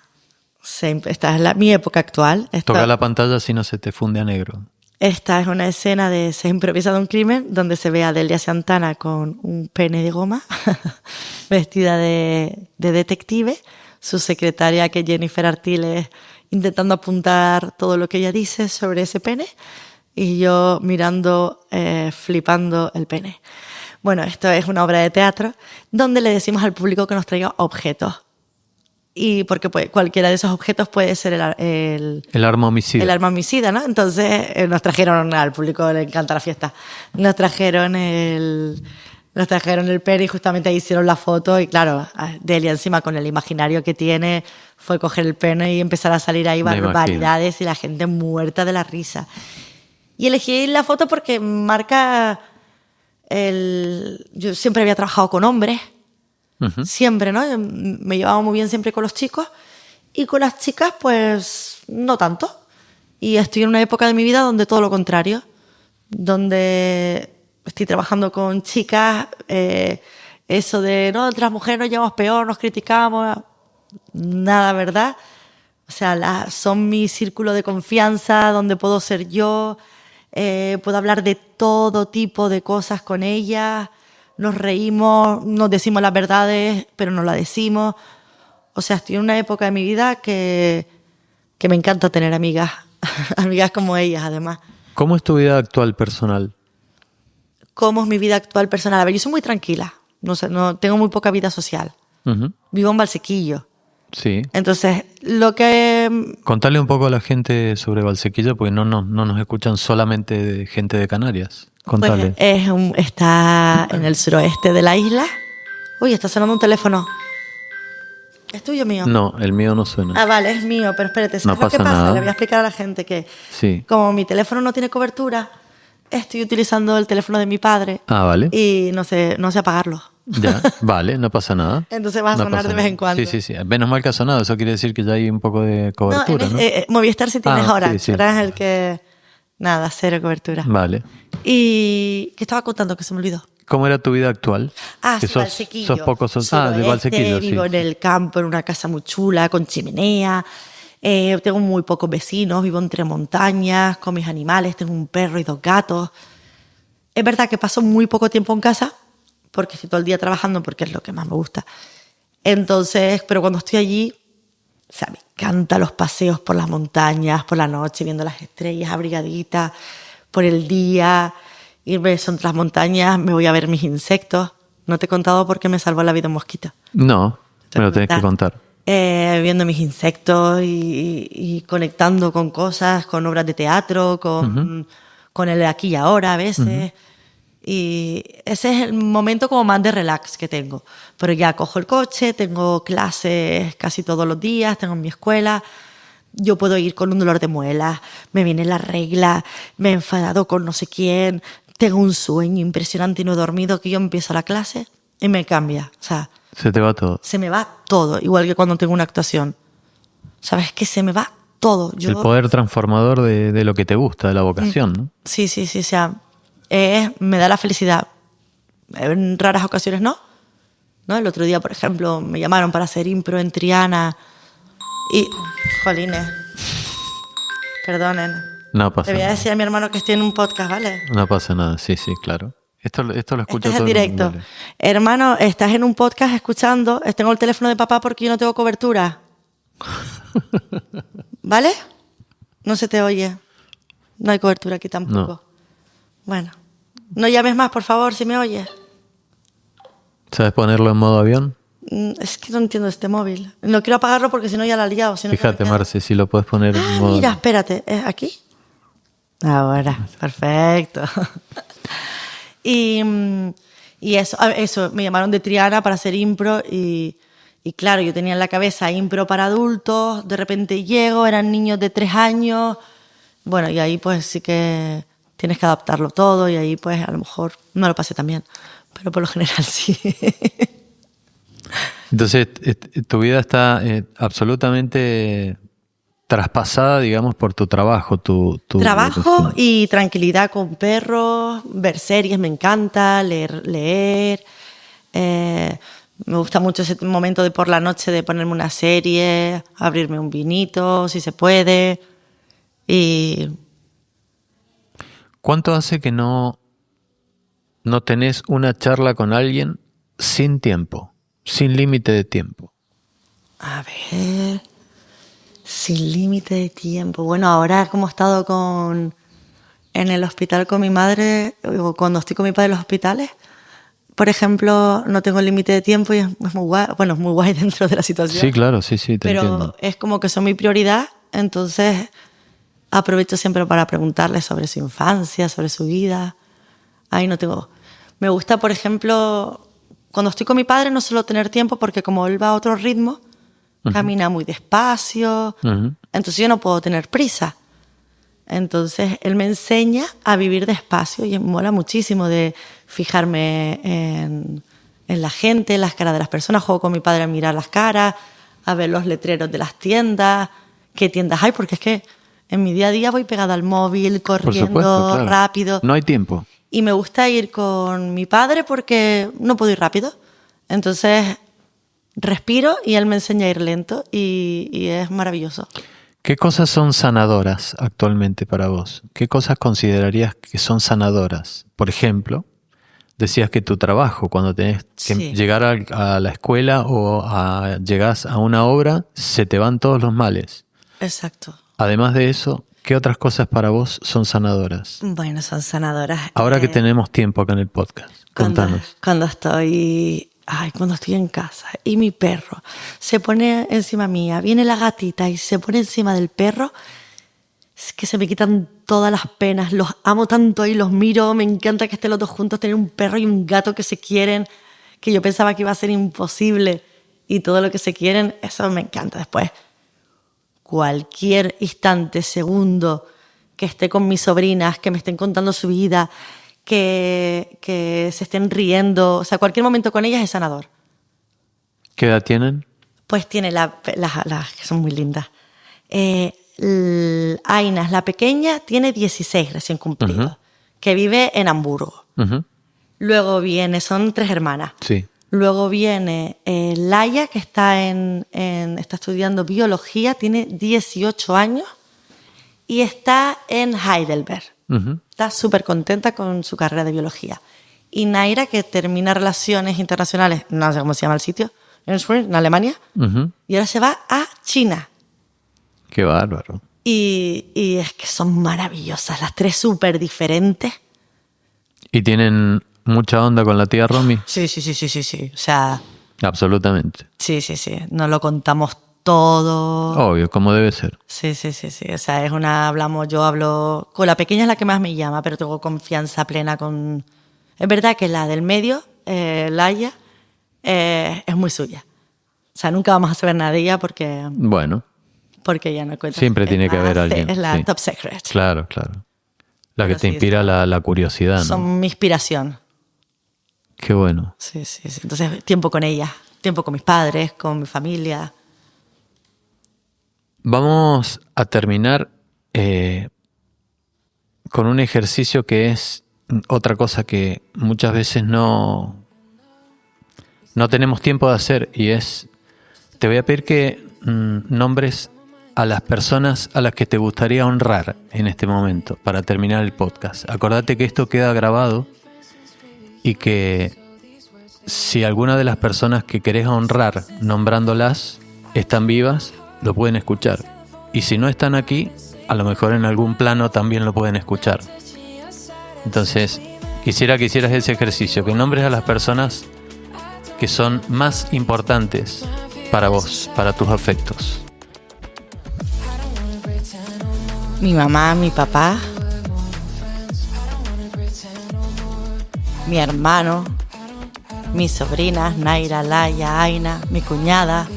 esta es mi época actual. Toca la pantalla si no se te funde a negro. Esta es una escena de Se ha improvisado un crimen, donde se ve a Delia Santana con un pene de goma, vestida de detective, su secretaria, que es Jennifer Artiles, intentando apuntar todo lo que ella dice sobre ese pene, y yo mirando, flipando el pene. Bueno, esto es una obra de teatro donde le decimos al público que nos traiga objetos. Y porque cualquiera de esos objetos puede ser el arma homicida. El arma homicida, ¿no? Entonces nos trajeron, al público le encanta la fiesta, nos trajeron el pene y justamente ahí hicieron la foto. Y claro, Delia encima con el imaginario que tiene fue coger el pene y empezar a salir ahí barbaridades y la gente muerta de la risa. Y elegí la foto porque marca yo siempre había trabajado con hombres. Siempre, ¿no? Me llevaba muy bien siempre con los chicos y con las chicas, pues, no tanto. Y estoy en una época de mi vida donde todo lo contrario, donde estoy trabajando con chicas, eso de, no, entre las mujeres nos llevamos peor, nos criticamos, nada, ¿verdad? O sea, son mi círculo de confianza, donde puedo ser yo, puedo hablar de todo tipo de cosas con ellas. Nos reímos, nos decimos las verdades, pero no las decimos. O sea, estoy en una época de mi vida que me encanta tener amigas, amigas como ellas, además. ¿Cómo es tu vida actual personal? ¿Cómo es mi vida actual personal? A ver, yo soy muy tranquila. No tengo muy poca vida social. Vivo en Valsequillo. Sí. Entonces, lo que... Contale un poco a la gente sobre Valsequillo, porque no nos escuchan solamente gente de Canarias. Contale. Pues está en el suroeste de la isla. Uy, está sonando un teléfono. ¿Es tuyo o mío? No, el mío no suena. Vale, es mío, pero espérate, ¿sabes no lo que pasa pasa? nada. Le voy a explicar a la gente que sí. Como mi teléfono no tiene cobertura, estoy utilizando el teléfono de mi padre. Vale. Y no sé apagarlo. Ya, vale, no pasa nada. Entonces va a sonar de vez en cuando. Sí. Menos mal que ha sonado, eso quiere decir que ya hay un poco de cobertura, ¿no? Movistar sí tienes ahora. Sí. Ahora es el que... Nada, cero cobertura. Vale. ¿Y qué estaba contando que se me olvidó? ¿Cómo era tu vida actual? Sí, Valsequillo. Sos poco... de Valsequillo, sí. Vivo en el campo, en una casa muy chula, con chimenea. Tengo muy pocos vecinos, vivo entre montañas, con mis animales, tengo un perro y 2 gatos. Es verdad que paso muy poco tiempo en casa, porque estoy todo el día trabajando, porque es lo que más me gusta. Entonces, pero cuando estoy allí, o sea, me encantan los paseos por las montañas, por la noche, viendo las estrellas abrigaditas, por el día, irme son las montañas, me voy a ver mis insectos. No te he contado por qué me salvó la vida un mosquito. No, me lo tenés que contar. Viendo mis insectos y conectando con cosas, con obras de teatro, con el aquí y ahora a veces. Y ese es el momento como más de relax que tengo. Pero ya cojo el coche, tengo clases casi todos los días, tengo mi escuela. Yo puedo ir con un dolor de muelas, me viene la regla, me he enfadado con no sé quién, tengo un sueño impresionante y no he dormido, que yo empiezo la clase y me cambia. O sea, se te va todo. Se me va todo, igual que cuando tengo una actuación. ¿Sabes? Que se me va todo. El poder transformador de lo que te gusta, de la vocación, ¿no? Sí. O sea, me da la felicidad. En raras ocasiones no. El otro día, por ejemplo, me llamaron para hacer impro en Triana y... Jolines. Perdonen. No pasa nada. Le voy a decir a mi hermano que estoy en un podcast, ¿vale? No pasa nada, sí, claro. Esto lo escucho todo en directo. Vale. Hermano, estás en un podcast escuchando, tengo el teléfono de papá porque yo no tengo cobertura. ¿Vale? No se te oye. No hay cobertura aquí tampoco. No. Bueno. No llames más, por favor, si me oyes. ¿Sabes ponerlo en modo avión? Es que no entiendo este móvil. No quiero apagarlo porque si no ya la he liado. Si no, fíjate, Marce, si lo puedes poner en modo... Mira, espérate. ¿Es aquí? Ahora. Perfecto. Y eso, me llamaron de Triana para hacer impro y claro, yo tenía en la cabeza impro para adultos, de repente llego, eran niños de 3 años, bueno, y ahí pues sí que tienes que adaptarlo todo y ahí pues a lo mejor no lo pasé tan bien, pero por lo general sí. Entonces, tu vida está absolutamente traspasada, digamos, por tu trabajo. Tu trabajo y tranquilidad con perros, ver series, me encanta, leer. Me gusta mucho ese momento de por la noche de ponerme una serie, abrirme un vinito, si se puede. Y... ¿Cuánto hace que no tenés una charla con alguien sin tiempo, sin límite de tiempo? A ver... Sin límite de tiempo. Bueno, ahora como he estado en el hospital con mi madre, o cuando estoy con mi padre en los hospitales, por ejemplo, no tengo límite de tiempo y es muy guay. Bueno, es muy guay dentro de la situación. Sí, claro, sí, te entiendo. Pero es como que son mi prioridad, entonces aprovecho siempre para preguntarles sobre su infancia, sobre su vida. Ahí no tengo... Me gusta, por ejemplo, cuando estoy con mi padre no suelo tener tiempo porque como él va a otro ritmo, camina muy despacio, entonces yo no puedo tener prisa. Entonces él me enseña a vivir despacio y me mola muchísimo de fijarme en la gente, en las caras de las personas. Juego con mi padre a mirar las caras, a ver los letreros de las tiendas, qué tiendas hay, porque es que en mi día a día voy pegada al móvil, corriendo, claro. rápido. No hay tiempo. Y me gusta ir con mi padre porque no puedo ir rápido. Entonces... respiro y él me enseña a ir lento y es maravilloso. ¿Qué cosas son sanadoras actualmente para vos? ¿Qué cosas considerarías que son sanadoras? Por ejemplo, decías que tu trabajo, cuando tenés que llegar a la escuela o llegás a una obra, se te van todos los males. Exacto. Además de eso, ¿qué otras cosas para vos son sanadoras? Bueno, son sanadoras. Ahora que tenemos tiempo acá en el podcast, contanos. Cuando estoy en casa y mi perro se pone encima mía, viene la gatita y se pone encima del perro, es que se me quitan todas las penas. Los amo tanto y los miro, me encanta que estén los dos juntos, tener un perro y un gato que se quieren, que yo pensaba que iba a ser imposible, y todo lo que se quieren, eso me encanta. Después, cualquier instante, segundo que esté con mis sobrinas, que me estén contando su vida, que se estén riendo, o sea, cualquier momento con ellas es sanador. ¿Qué edad tienen? Pues tiene las que son muy lindas. Aina, la pequeña, tiene 16 recién cumplidos, que vive en Hamburgo. Luego son 3 hermanas. Sí. Luego viene Laia, que está estudiando biología, tiene 18 años y está en Heidelberg. Está súper contenta con su carrera de biología. Y Naira, que termina relaciones internacionales, no sé cómo se llama el sitio, en Alemania, y ahora se va a China. Qué bárbaro. Y es que son maravillosas, las tres súper diferentes. ¿Y tienen mucha onda con la tía Romy? Sí. O sea... Absolutamente. Sí. Nos lo contamos todo. Obvio, como debe ser. Sí. O sea, yo hablo... Con la pequeña es la que más me llama, pero tengo confianza plena con... Es verdad que la del medio, Laia, es muy suya. O sea, nunca vamos a saber nada de ella porque... Bueno. Porque ella no cuenta. Siempre tiene que haber alguien. Es la top secret. Claro. La que te inspira la curiosidad, ¿no? Son mi inspiración. Qué bueno. Sí. Entonces, tiempo con ella. Tiempo con mis padres, con mi familia. Vamos a terminar con un ejercicio que es otra cosa que muchas veces no tenemos tiempo de hacer, y es, te voy a pedir que nombres a las personas a las que te gustaría honrar en este momento para terminar el podcast. Acordate que esto queda grabado y que si alguna de las personas que querés honrar nombrándolas están vivas, lo pueden escuchar. Y si no están aquí, a lo mejor en algún plano también lo pueden escuchar. Entonces, quisiera que hicieras ese ejercicio, que nombres a las personas que son más importantes para vos, para tus afectos. Mi mamá, mi papá, mi hermano, mis sobrinas, Naira, Laia, Aina, mi cuñada,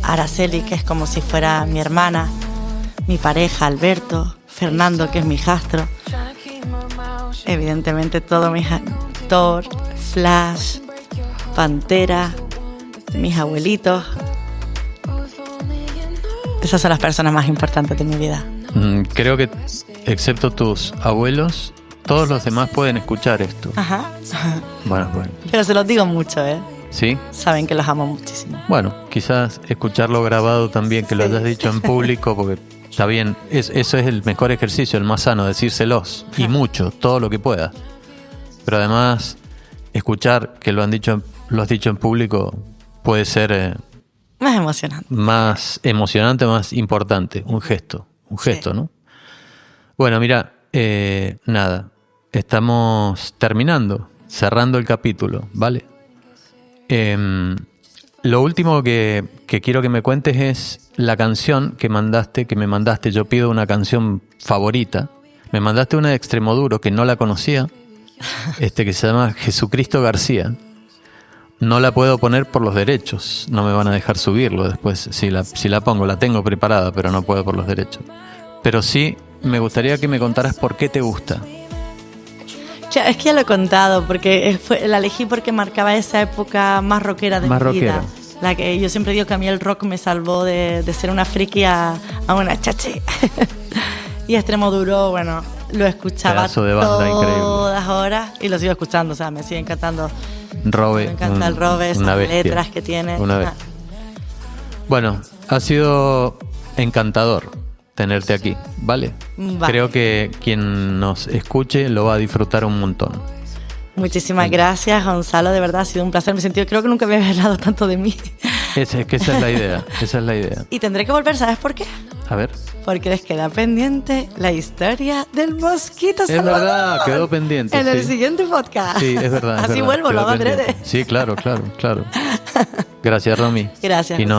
Araceli, que es como si fuera mi hermana, mi pareja, Alberto, Fernando, que es mi hijastro, evidentemente todo mi Thor, Flash, Pantera, mis abuelitos. Esas son las personas más importantes de mi vida. Creo que, excepto tus abuelos, todos los demás pueden escuchar esto. Ajá. Bueno. Pero se los digo mucho, ¿eh? ¿Sí? Saben que los amo muchísimo. Bueno, quizás escucharlo grabado también, que lo hayas dicho en público, porque está bien, eso es el mejor ejercicio, el más sano, decírselos, y mucho, todo lo que puedas. Pero además, escuchar que lo has dicho en público puede ser más emocionante. Más emocionante, más importante, un gesto, sí. ¿No? Bueno, mira, nada, estamos cerrando el capítulo, ¿vale? Lo último que quiero que me cuentes es la canción que me mandaste. Yo pido una canción favorita. Me mandaste una de Extremoduro que no la conocía, que se llama Jesucristo García. No la puedo poner por los derechos, no me van a dejar subirlo después. Si la pongo, la tengo preparada, pero no puedo por los derechos. Pero sí, me gustaría que me contaras por qué te gusta. Ya, es que ya lo he contado, porque la elegí porque marcaba esa época más rockera de mi vida. La que yo siempre digo que a mí el rock me salvó de ser una friki a una chachi. Y Extremoduro, bueno, lo escuchaba todas horas y lo sigo escuchando, o sea, me sigue encantando. Robe, me encanta el Robe, esas letras que tiene. Bueno, ha sido encantador tenerte aquí, ¿vale? Creo que quien nos escuche lo va a disfrutar un montón. Muchísimas gracias, Gonzalo, de verdad ha sido un placer. Creo que nunca me había hablado tanto de mí. Esa es la idea. Y tendré que volver, ¿sabes por qué? A ver. Porque les queda pendiente la historia del mosquito Salvador. Es verdad, quedó pendiente. En el siguiente podcast. Sí, es verdad. Así vuelvo, lo hago adrede. Sí, claro. Gracias, Romy. Gracias.